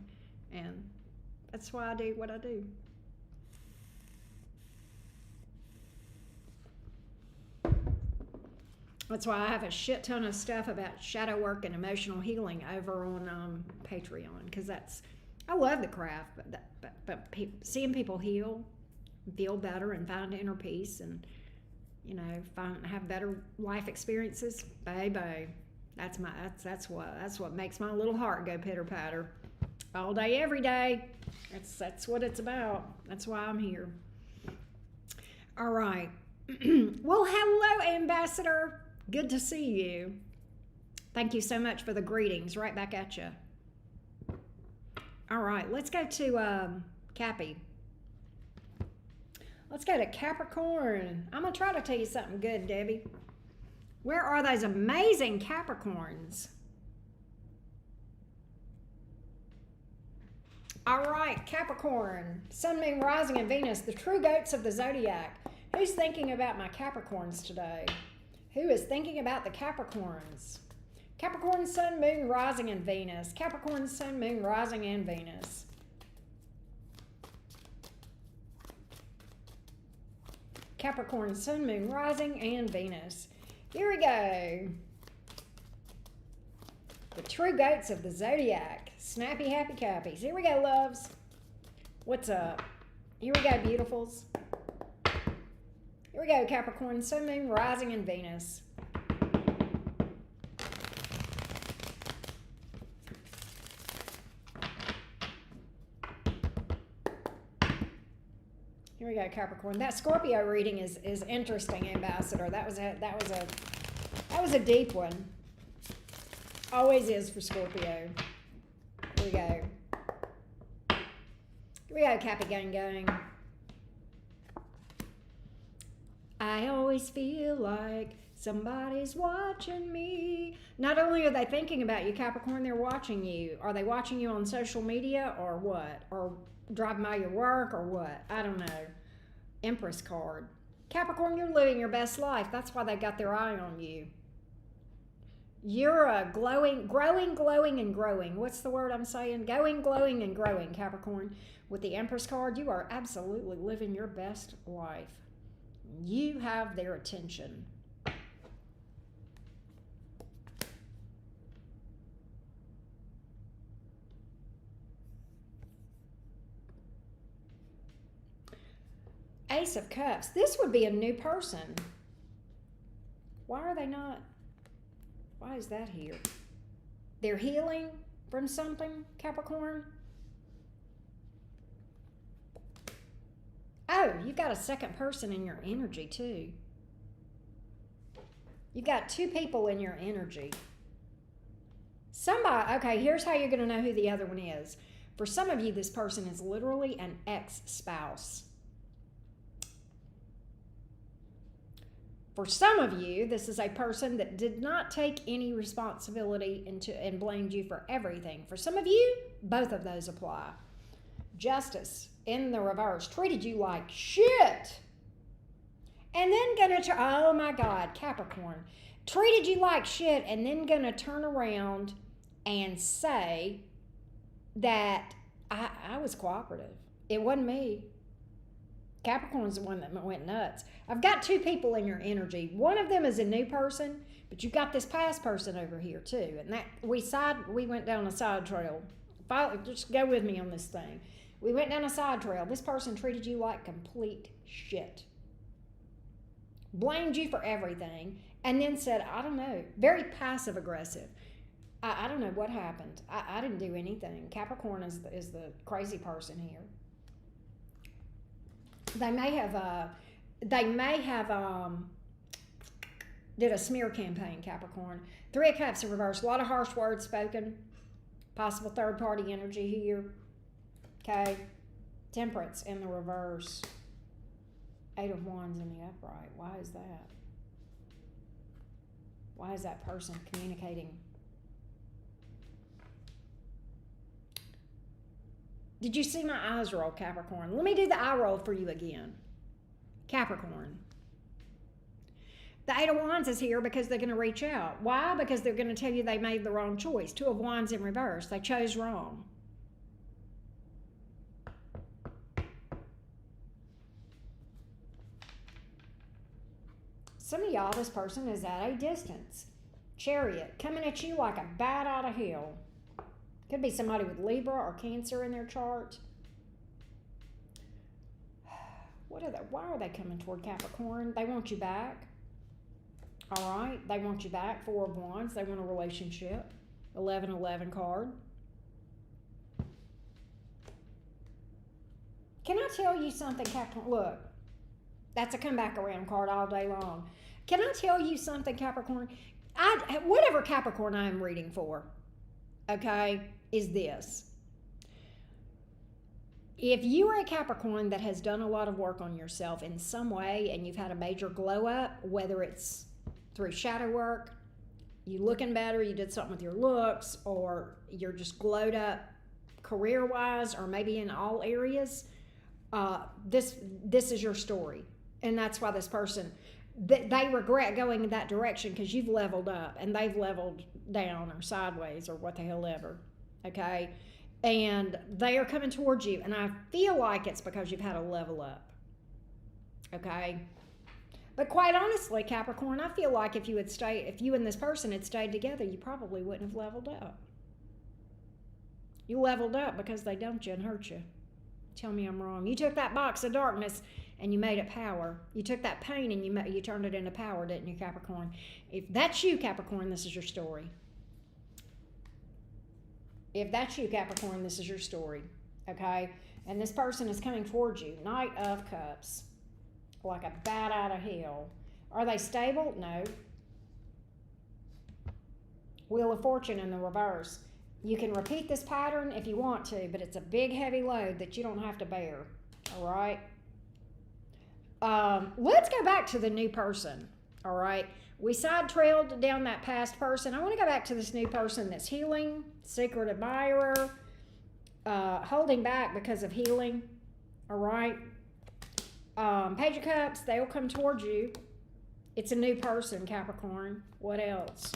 and that's why I do what I do. That's why I have a shit ton of stuff about shadow work and emotional healing over on Patreon, because I love the craft, but seeing people heal, feel better, and find inner peace, and have better life experiences, baby. That's what makes my little heart go pitter patter, all day, every day. That's what it's about. That's why I'm here. All right. Well, hello, Ambassador. Good to see you. Thank you so much for the greetings. Right back at you. All right, let's go to Cappy. Let's go to Capricorn. I'm going to try to tell you something good, Debbie. Where are those amazing Capricorns? All right, Capricorn. Sun, Moon, Rising, and Venus, the true goats of the zodiac. Who's thinking about my Capricorns today? Who is thinking about the Capricorns? Capricorn, Sun, Moon, Rising, and Venus. Capricorn, Sun, Moon, Rising, and Venus. Capricorn, Sun, Moon, Rising, and Venus. Here we go. The true goats of the zodiac. Snappy, happy Cappies. Here we go, loves. What's up? Here we go, beautifuls. Here we go, Capricorn, Sun, Moon, Rising, and Venus. Here we go, Capricorn. That Scorpio reading is interesting, Ambassador. That was a deep one. Always is for Scorpio. Here we go. Here we go, Cappy Gang. I always feel like somebody's watching me. Not only are they thinking about you, Capricorn, they're watching you. Are they watching you on social media or what? Or driving by your work or what? I don't know. Empress card. Capricorn, you're living your best life. That's why they got their eye on you. You're a growing and growing. What's the word I'm saying? Glowing and growing, Capricorn. With the Empress card, you are absolutely living your best life. You have their attention. Ace of Cups. This would be a new person. Why are they not? Why is that here? They're healing from something, Capricorn? Oh, you've got a second person in your energy too. You've got two people in your energy. Somebody, okay, here's how you're going to know who the other one is. For some of you, this person is literally an ex-spouse. For some of you, this is a person that did not take any responsibility and blamed you for everything. For some of you, both of those apply. Justice in the reverse, treated you like shit. And then oh my God, Capricorn, treated you like shit and then gonna turn around and say that I was cooperative. It wasn't me. Capricorn's the one that went nuts. I've got two people in your energy. One of them is a new person, but you've got this past person over here too. And that we went down a side trail. Just go with me on this thing. We went down a side trail. This person treated you like complete shit. Blamed you for everything. And then said, I don't know, very passive aggressive. I don't know what happened. I didn't do anything. Capricorn is the crazy person here. They may have did a smear campaign, Capricorn. 3 of Cups in reverse. A lot of harsh words spoken. Possible third party energy here. Okay. Temperance in the reverse. 8 of Wands in the upright. Why is that? Why is that person communicating? Did you see my eyes roll, Capricorn? Let me do the eye roll for you again. Capricorn. The 8 of Wands is here because they're going to reach out. Why? Because they're going to tell you they made the wrong choice. 2 of Wands in reverse. They chose wrong. Some of y'all, this person is at a distance. Chariot, coming at you like a bat out of hell. Could be somebody with Libra or Cancer in their chart. Why are they coming toward Capricorn? They want you back. All right, they want you back. 4 of Wands, they want a relationship. 11-11 card. Can I tell you something, Capricorn? Look, that's a come back around card all day long. Can I tell you something, Capricorn? Whatever Capricorn I am reading for, okay, is this. If you are a Capricorn that has done a lot of work on yourself in some way and you've had a major glow up, whether it's through shadow work, you looking better, you did something with your looks, or you're just glowed up career-wise, or maybe in all areas, this is your story. And that's why this person, they regret going in that direction because you've leveled up and they've leveled down or sideways or what the hell ever, okay? And they are coming towards you, and I feel like it's because you've had a level up, okay? But quite honestly, Capricorn, I feel like if you and this person had stayed together, you probably wouldn't have leveled up. You leveled up because they dumped you and hurt you. Tell me I'm wrong. You took that box of darkness and you made it power. You took that pain and you turned it into power, didn't you, Capricorn? If that's you, Capricorn, this is your story. If that's you, Capricorn, this is your story, okay? And this person is coming towards you. Knight of Cups. Like a bat out of hell. Are they stable? No. Wheel of Fortune in the reverse. You can repeat this pattern if you want to, but it's a big, heavy load that you don't have to bear. All right? Let's go back to the new person. All right? We side-trailed down that past person. I want to go back to this new person that's healing, secret admirer, holding back because of healing. All right? Page of Cups, they'll come towards you. It's a new person, Capricorn. What else?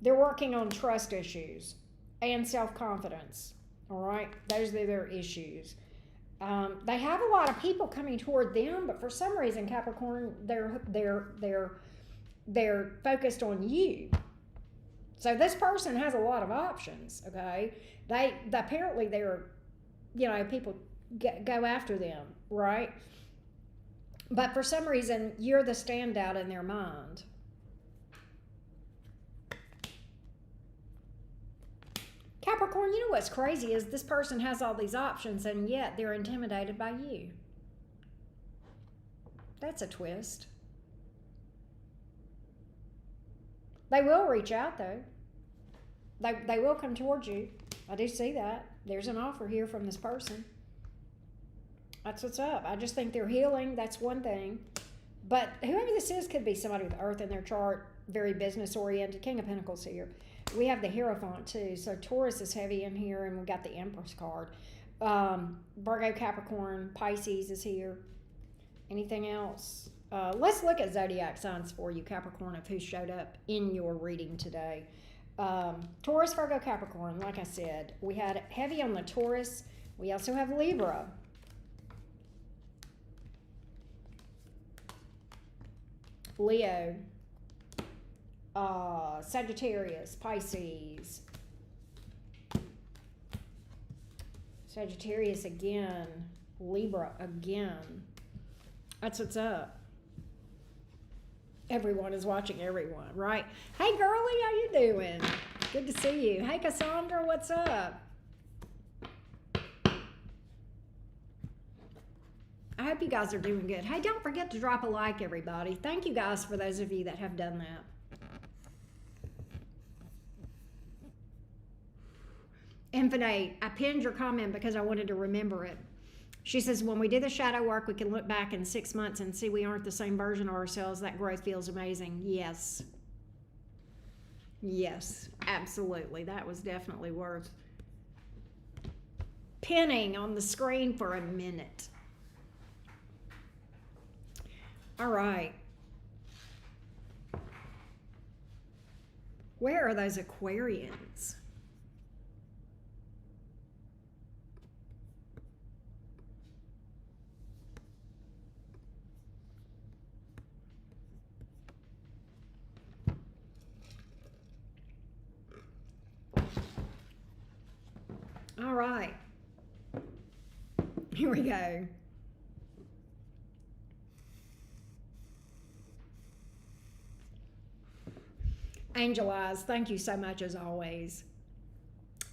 They're working on trust issues and self-confidence. All right? Those are their issues. They have a lot of people coming toward them, but for some reason, Capricorn, they're focused on you. So this person has a lot of options, okay? They apparently they're, people go after them, right? But for some reason, you're the standout in their mind. Capricorn, you know what's crazy is this person has all these options and yet they're intimidated by you. That's a twist. They will reach out though. They will come towards you. I do see that. There's an offer here from this person. That's what's up. I just think they're healing. That's one thing. But whoever this is could be somebody with Earth in their chart, very business oriented. King of Pentacles here. We have the Hierophant too. So Taurus is heavy in here, and we've got the Empress card. Virgo, Capricorn, Pisces is here. Anything else? Let's look at zodiac signs for you, Capricorn, of who showed up in your reading today. Taurus, Virgo, Capricorn, like I said. We had heavy on the Taurus. We also have Libra. Leo. Sagittarius, Pisces. Sagittarius again. Libra again. That's what's up. Everyone is watching everyone, right? Hey, girlie, how you doing? Good to see you. Hey, Cassandra, what's up? I hope you guys are doing good. Hey, don't forget to drop a like, everybody. Thank you guys for those of you that have done that. Infinite, I pinned your comment because I wanted to remember it. She says, when we do the shadow work, we can look back in 6 months and see we aren't the same version of ourselves. That growth feels amazing. Yes. Yes, absolutely. That was definitely worth pinning on the screen for a minute. All right. Where are those Aquarians? All right. Here we go. Angel Eyes, thank you so much as always.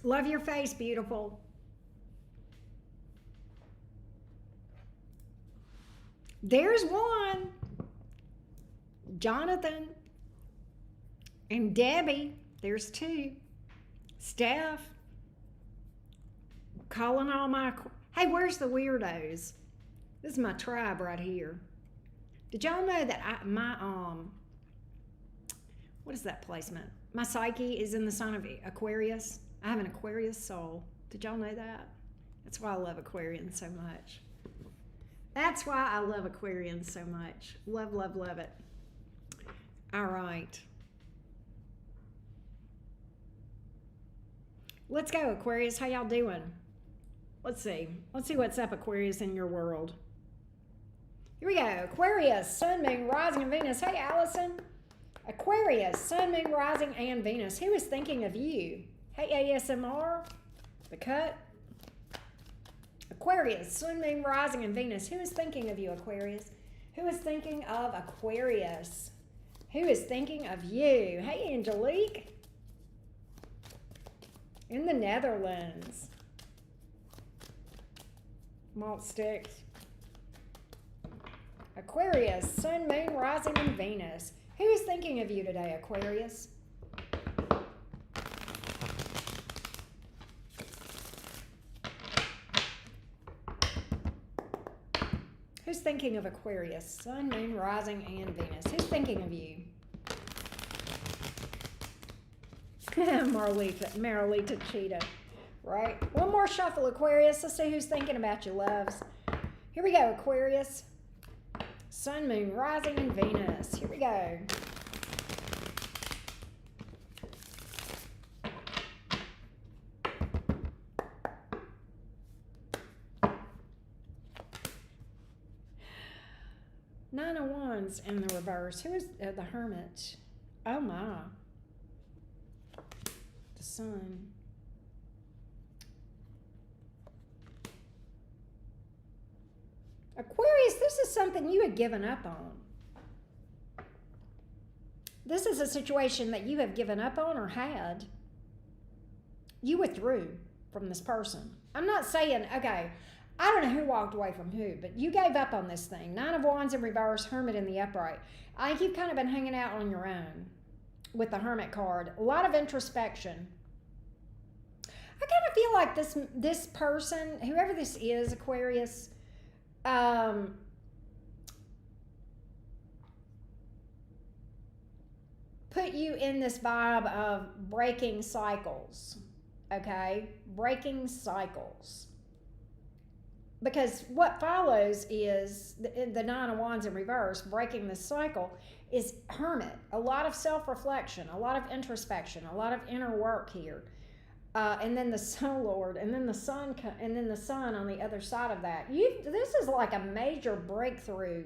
Love your face, beautiful. There's one. Jonathan and Debbie. There's two. Steph. Calling all my... Hey, where's the weirdos? This is my tribe right here. Did y'all know that what is that placement? My psyche is in the sign of Aquarius. I have an Aquarius soul. Did y'all know that? That's why I love Aquarians so much. That's why I love Aquarians so much. Love, love, love it. All right. Let's go, Aquarius. How y'all doing? Let's see. Let's see what's up, Aquarius, in your world. Here we go. Aquarius, Sun, Moon, Rising, and Venus. Hey, Allison. Aquarius, Sun, Moon, Rising, and Venus. Who is thinking of you? Hey, ASMR. The Cut. Aquarius, Sun, Moon, Rising, and Venus. Who is thinking of you, Aquarius? Who is thinking of Aquarius? Who is thinking of you? Hey, Angelique. In the Netherlands. Malt sticks. Aquarius, Sun, Moon, Rising, and Venus. Who is thinking of you today, Aquarius? Who's thinking of Aquarius? Sun, Moon, Rising, and Venus. Who's thinking of you? Marlita Cheetah. Right? One more shuffle, Aquarius. Let's see who's thinking about you, loves. Here we go, Aquarius. Sun, Moon, Rising, and Venus. Here we go. Nine of Wands in the reverse. Who is the Hermit? Oh my. The Sun. Aquarius, this is something you had given up on. This is a situation that you have given up on or had. You withdrew from this person. I'm not saying, okay, I don't know who walked away from who, but you gave up on this thing. Nine of Wands in reverse, Hermit in the upright. I think you've kind of been hanging out on your own with the Hermit card. A lot of introspection. I kind of feel like this person, whoever this is, Aquarius, put you in this vibe of breaking cycles, okay? Breaking cycles. Because what follows is the Nine of Wands in reverse, breaking this cycle, is Hermit. A lot of self-reflection, a lot of introspection, a lot of inner work here. And then the Soul Lord, and then the Sun, on the other side of that. This is like a major breakthrough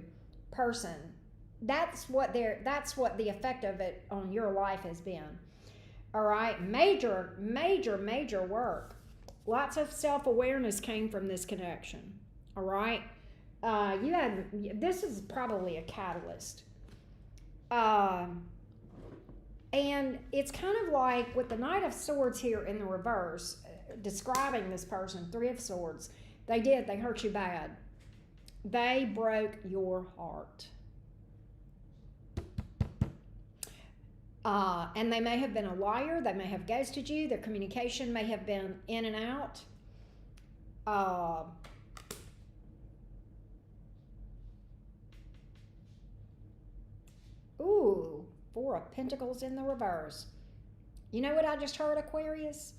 person. That's what the effect of it on your life has been. All right, major work. Lots of self-awareness came from this connection. All right, this is probably a catalyst. And it's kind of like with the Knight of Swords here in the reverse, describing this person, Three of Swords. They hurt you bad. They broke your heart. And they may have been a liar. They may have ghosted you. Their communication may have been in and out. Ooh, Four of Pentacles in the reverse. You know what I just heard, Aquarius?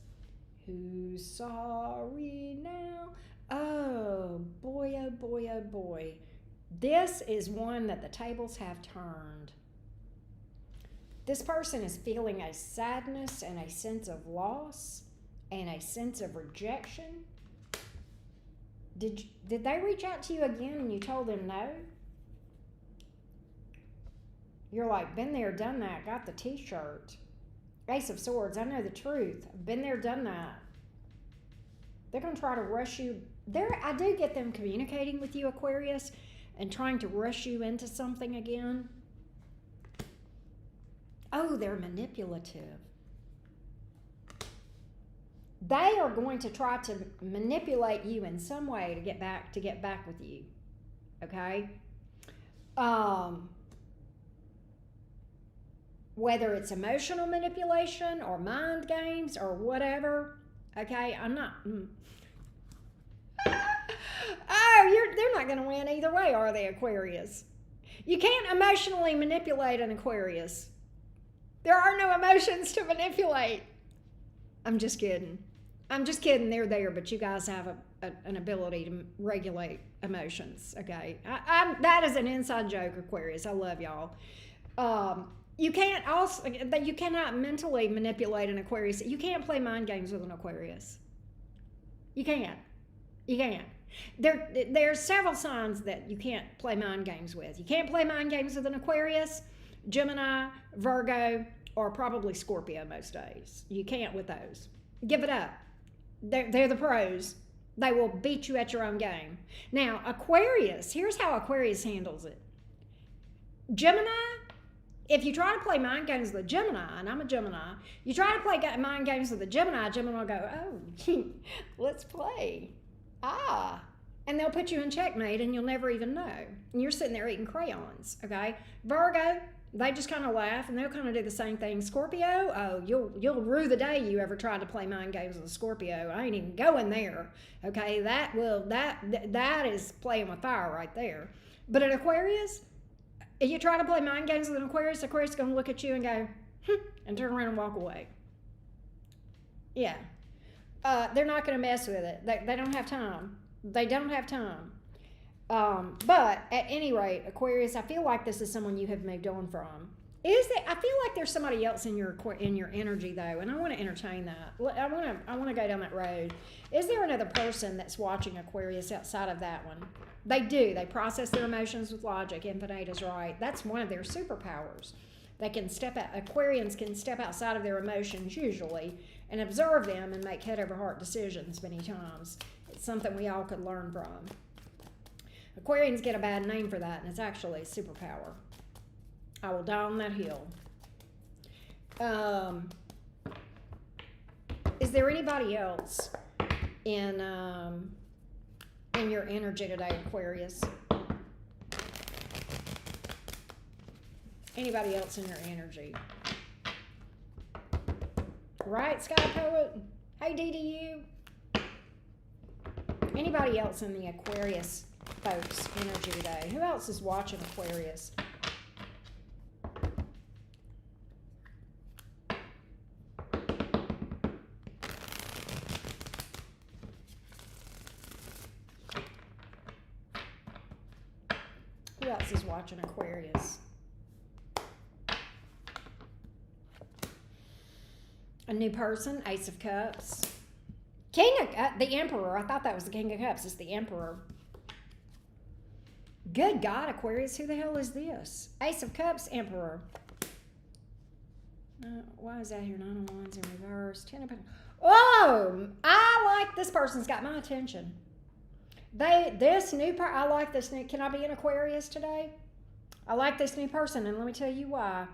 Who's sorry now? Oh, boy, oh, boy, oh, boy. This is one that the tables have turned. This person is feeling a sadness and a sense of loss and a sense of rejection. Did they reach out to you again and you told them no? You're like, been there, done that, got the t-shirt. Ace of Swords, I know the truth. Been there, done that. They're going to try to rush you. I do get them communicating with you, Aquarius, and trying to rush you into something again. Oh, they're manipulative. They are going to try to manipulate you in some way to get back with you. Okay? Whether it's emotional manipulation or mind games or whatever. Okay? I'm not. They're not going to win either way, are they, Aquarius? You can't emotionally manipulate an Aquarius. There are no emotions to manipulate. I'm just kidding. They're there, but you guys have an ability to regulate emotions, okay? That is an inside joke, Aquarius. I love y'all. You cannot mentally manipulate an Aquarius. You can't play mind games with an Aquarius. You can't. There's several signs that you can't play mind games with. You can't play mind games with an Aquarius, Gemini, Virgo, or probably Scorpio most days. You can't with those. Give it up. They're the pros. They will beat you at your own game. Now, Aquarius, here's how Aquarius handles it. Gemini, if you try to play mind games with a Gemini, and I'm a Gemini, you try to play mind games with a Gemini will go, oh, let's play. And they'll put you in checkmate and you'll never even know. And you're sitting there eating crayons, okay? Virgo, they just kind of laugh and they'll kind of do the same thing. Scorpio, oh, you'll rue the day you ever tried to play mind games with a Scorpio. I ain't even going there, okay? That is playing with fire right there. But an Aquarius, if you try to play mind games with an Aquarius, Aquarius is going to look at you and go, and turn around and walk away. Yeah. They're not going to mess with it. They don't have time. They don't have time. But at any rate, Aquarius, I feel like this is someone you have moved on from. I feel like there's somebody else in your energy though, and I want to entertain that. I want to go down that road. Is there another person that's watching Aquarius outside of that one? They do. They process their emotions with logic. Infinite is right. That's one of their superpowers. They can step out. Aquarians can step outside of their emotions usually and observe them and make head over heart decisions many times. It's something we all could learn from. Aquarians get a bad name for that, and it's actually a superpower. I will die on that hill. Is there anybody else in your energy today, Aquarius? Anybody else in your energy? Right, Sky Poet? Hey, DDU. Anybody else in the Aquarius folks' energy today? Who else is watching Aquarius? Who else is watching Aquarius? A new person, Ace of Cups. The Emperor. I thought that was the King of Cups. It's the Emperor. Good God, Aquarius, who the hell is this? Ace of Cups, Emperor. Why is that here? 9 of Wands in reverse. 10 of Pentacles. Oh, I like this person's got my attention. I like this new. Can I be an Aquarius today? I like this new person, and let me tell you why.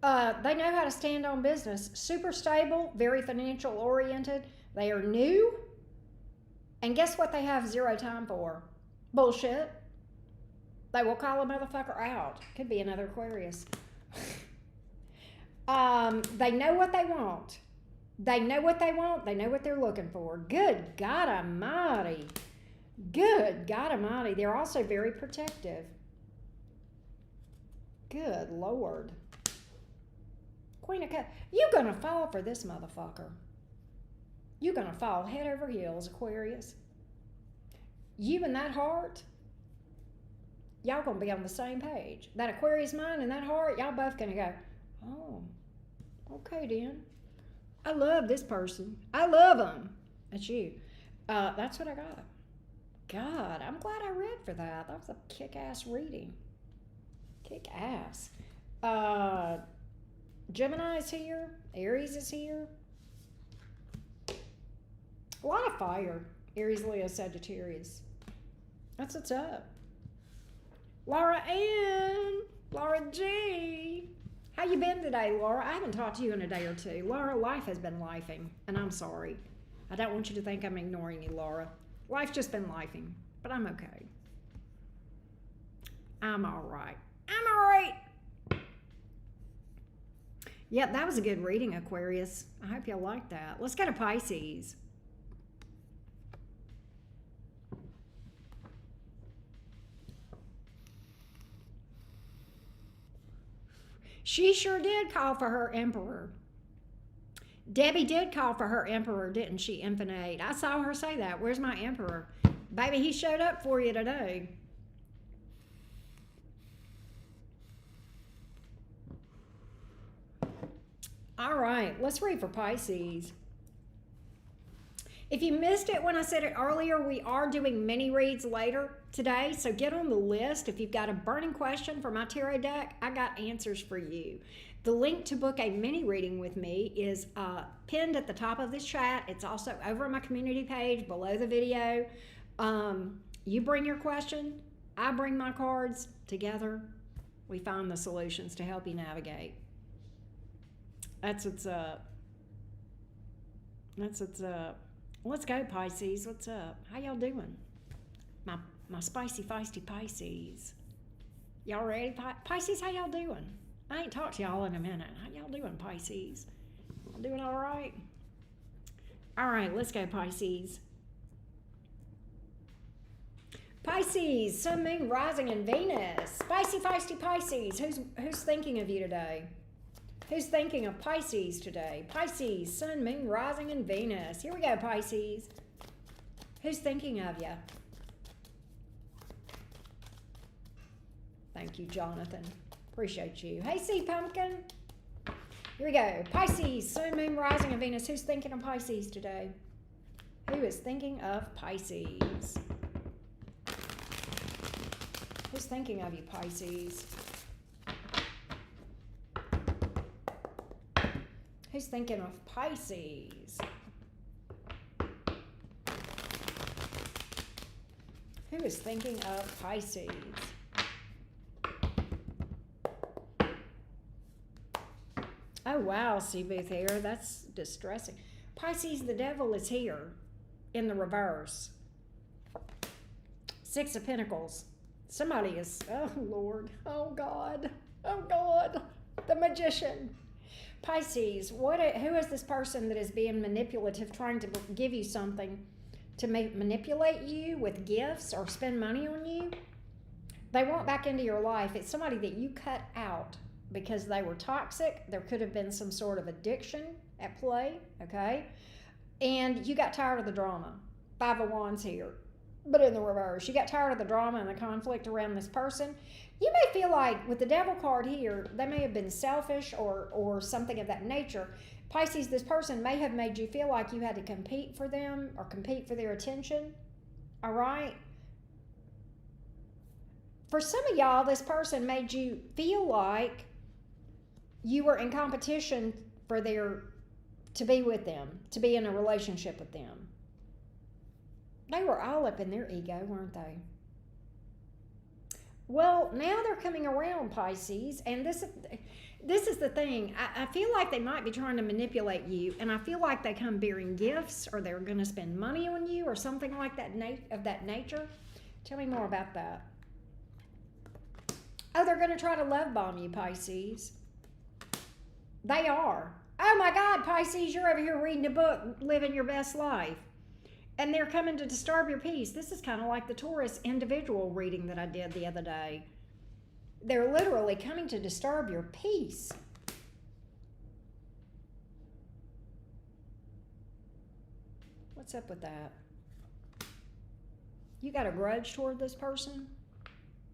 They know how to stand on business. Super stable, very financial oriented. They are new. And guess what they have zero time for? Bullshit. They will call a motherfucker out. Could be another Aquarius. They know what they want. They know what they want. They know what they're looking for. Good God Almighty. Good God Almighty. They're also very protective. Good Lord. Queen of Cups. You're going to fall for this motherfucker. You're going to fall head over heels, Aquarius. You and that heart, y'all going to be on the same page. That Aquarius mind and that heart, y'all both going to go, oh, okay then. I love this person. I love them. That's you. That's what I got. God, I'm glad I read for that. That was a kick-ass reading. Kick-ass. Gemini is here. Aries is here. A lot of fire. Aries, Leo, Sagittarius. That's what's up. Laura Ann. Laura G. How you been today, Laura? I haven't talked to you in a day or two. Laura, life has been lifing, and I'm sorry. I don't want you to think I'm ignoring you, Laura. Life's just been lifing, but I'm okay. I'm all right. I'm all right. Yep, that was a good reading, Aquarius. I hope y'all liked that. Let's go to Pisces. She sure did call for her Emperor. Debbie did call for her Emperor, didn't she, Infinite? I saw her say that. Where's my Emperor? Baby, he showed up for you today. All right, let's read for Pisces. If you missed it when I said it earlier, we are doing mini reads later today, so get on the list. If you've got a burning question for my tarot deck, I got answers for you. The link to book a mini reading with me is pinned at the top of this chat. It's also over on my community page below the video. You bring your question, I bring my cards together. We find the solutions to help you navigate. That's what's up. That's what's up. Let's go, Pisces. What's up? How y'all doing? My spicy, feisty Pisces. Y'all ready? Pisces, how y'all doing? I ain't talked to y'all in a minute. How y'all doing, Pisces? I'm doing all right? All right, let's go, Pisces. Pisces, Sun, Moon, Rising, and Venus. Spicy, feisty Pisces. Who's thinking of you today? Who's thinking of Pisces today? Pisces, Sun, Moon, Rising, and Venus. Here we go, Pisces. Who's thinking of you? Thank you, Jonathan. Appreciate you. Hey, Sea Pumpkin. Here we go. Pisces, Sun, Moon, Rising, and Venus. Who's thinking of Pisces today? Who is thinking of Pisces? Who's thinking of you, Pisces? Who's thinking of Pisces? Who is thinking of Pisces? Oh, wow, Sea Booth here. That's distressing. Pisces, the devil is here in the reverse. Six of Pentacles. Somebody is, oh, Lord. Oh, God. Oh, God. The Magician. Pisces, who is this person that is being manipulative, trying to give you something to manipulate you with gifts or spend money on you? They want back into your life. It's somebody that you cut out because they were toxic. There could have been some sort of addiction at play, okay? And you got tired of the drama. Five of Wands here, but in the reverse. You got tired of the drama and the conflict around this person. You may feel like with the Devil card here, they may have been selfish or something of that nature. Pisces, this person may have made you feel like you had to compete for them or compete for their attention, all right? For some of y'all, this person made you feel like you were in competition to be with them, to be in a relationship with them. They were all up in their ego, weren't they? Well, now they're coming around, Pisces, and this is the thing. I feel like they might be trying to manipulate you, and I feel like they come bearing gifts, or they're going to spend money on you, or something like that of that nature. Tell me more about that. Oh, they're going to try to love bomb you, Pisces. They are. Oh my God, Pisces, you're over here reading a book, living your best life. And they're coming to disturb your peace. This is kind of like the Taurus individual reading that I did the other day. They're literally coming to disturb your peace. What's up with that? You got a grudge toward this person?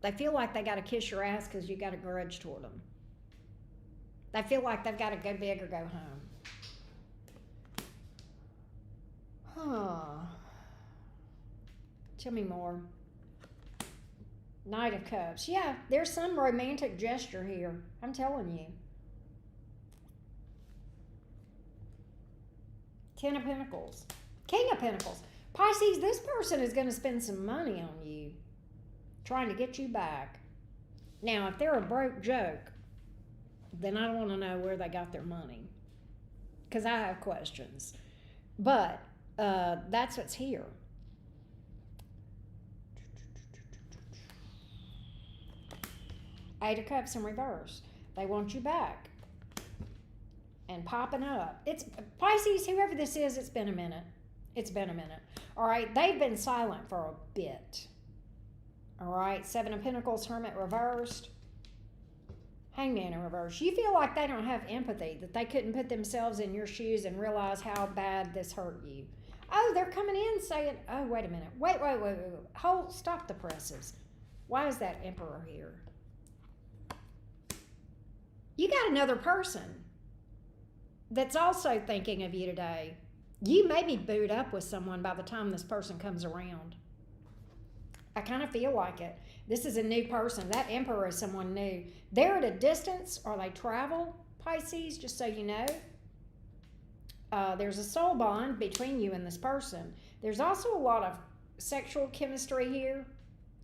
They feel like they got to kiss your ass because you got a grudge toward them. They feel like they've got to go big or go home. Huh. Tell me more. Knight of Cups. Yeah, there's some romantic gesture here. I'm telling you. Ten of Pentacles. King of Pentacles. Pisces, this person is going to spend some money on you, trying to get you back. Now, if they're a broke joke, then I don't want to know where they got their money, because I have questions. But that's what's here. Eight of Cups in reverse. They want you back and popping up. It's Pisces, whoever this is, it's been a minute. It's been a minute. All right, they've been silent for a bit. All right, Seven of Pentacles, Hermit reversed. Hangman in reverse. You feel like they don't have empathy, that they couldn't put themselves in your shoes and realize how bad this hurt you. Oh, they're coming in saying, oh, wait a minute. Wait. Hold, stop the presses. Why is that Emperor here? You got another person that's also thinking of you today. You may be booed up with someone by the time this person comes around. I kind of feel like it. This is a new person. That Emperor is someone new. They're at a distance, or they travel, Pisces, just so you know. There's a soul bond between you and this person. There's also a lot of sexual chemistry here,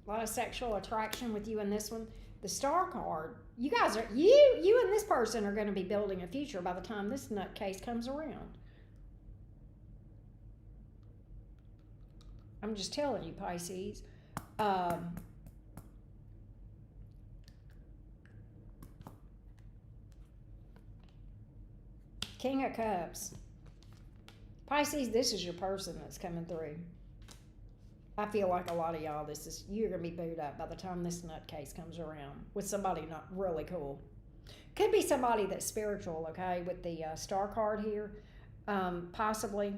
a lot of sexual attraction with you and this one. the Star card, you guys are, you and this person are going to be building a future by the time this nutcase comes around. I'm just telling you, Pisces. King of Cups. Pisces, this is your person that's coming through. I feel like a lot of y'all, you're going to be booed up by the time this nutcase comes around with somebody not really cool. Could be somebody that's spiritual, okay, with the Star card here, possibly.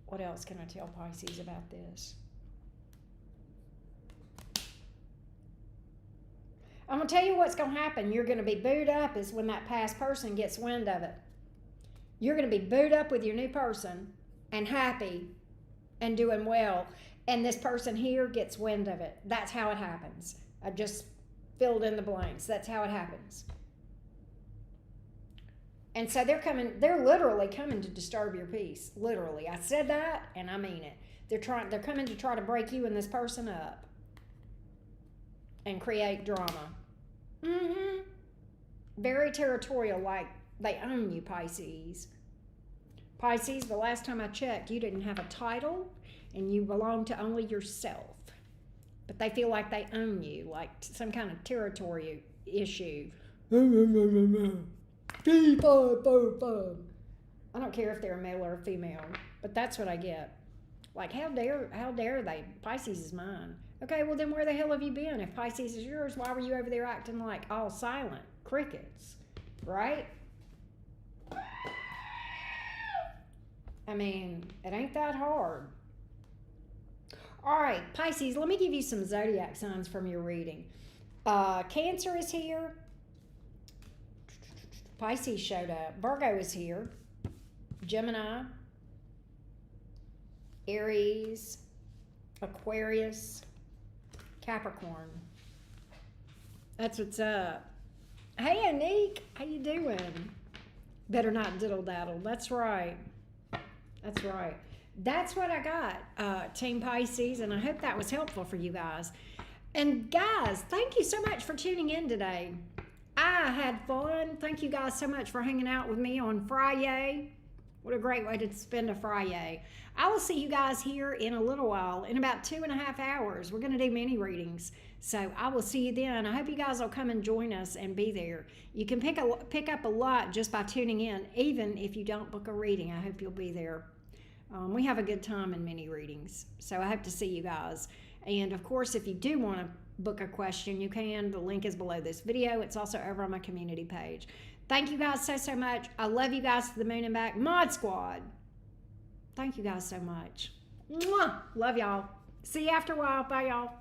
What else can I tell Pisces about this? I'm going to tell you what's going to happen. You're going to be booed up is when that past person gets wind of it. You're going to be booed up with your new person and happy and doing well. And this person here gets wind of it. That's how it happens. I just filled in the blanks. That's how it happens. And so they're literally coming to disturb your peace. Literally. I said that and I mean it. They're coming to try to break you and this person up and create drama. Very territorial, like they own you, Pisces. Pisces, the last time I checked, you didn't have a title and you belong to only yourself. But they feel like they own you, like some kind of territory issue. I don't care if they're a male or a female, but that's what I get. Like, how dare they? Pisces is mine. Okay, well then where the hell have you been? If Pisces is yours, why were you over there acting like all silent? Crickets, right? I mean, it ain't that hard. All right, Pisces, let me give you some zodiac signs from your reading. Cancer is here. Pisces showed up. Virgo is here. Gemini. Aries. Aquarius. Capricorn. That's what's up. Hey, Anique, how you doing? Better not diddle-daddle. That's right. That's right. That's what I got, Team Pisces, and I hope that was helpful for you guys. And guys, thank you so much for tuning in today. I had fun. Thank you guys so much for hanging out with me on Friday. What a great way to spend a Friday. I will see you guys here in a little while, in about 2.5 hours. We're going to do mini readings. So I will see you then. I hope you guys will come and join us and be there. You can pick up a lot just by tuning in, even if you don't book a reading. I hope you'll be there. We have a good time in mini readings. So I hope to see you guys. And of course, if you do want to book a question, you can. The link is below this video. It's also over on my community page. Thank you guys so much. I love you guys to the moon and back. Mod Squad. Thank you guys so much. Mwah! Love y'all. See you after a while. Bye, y'all.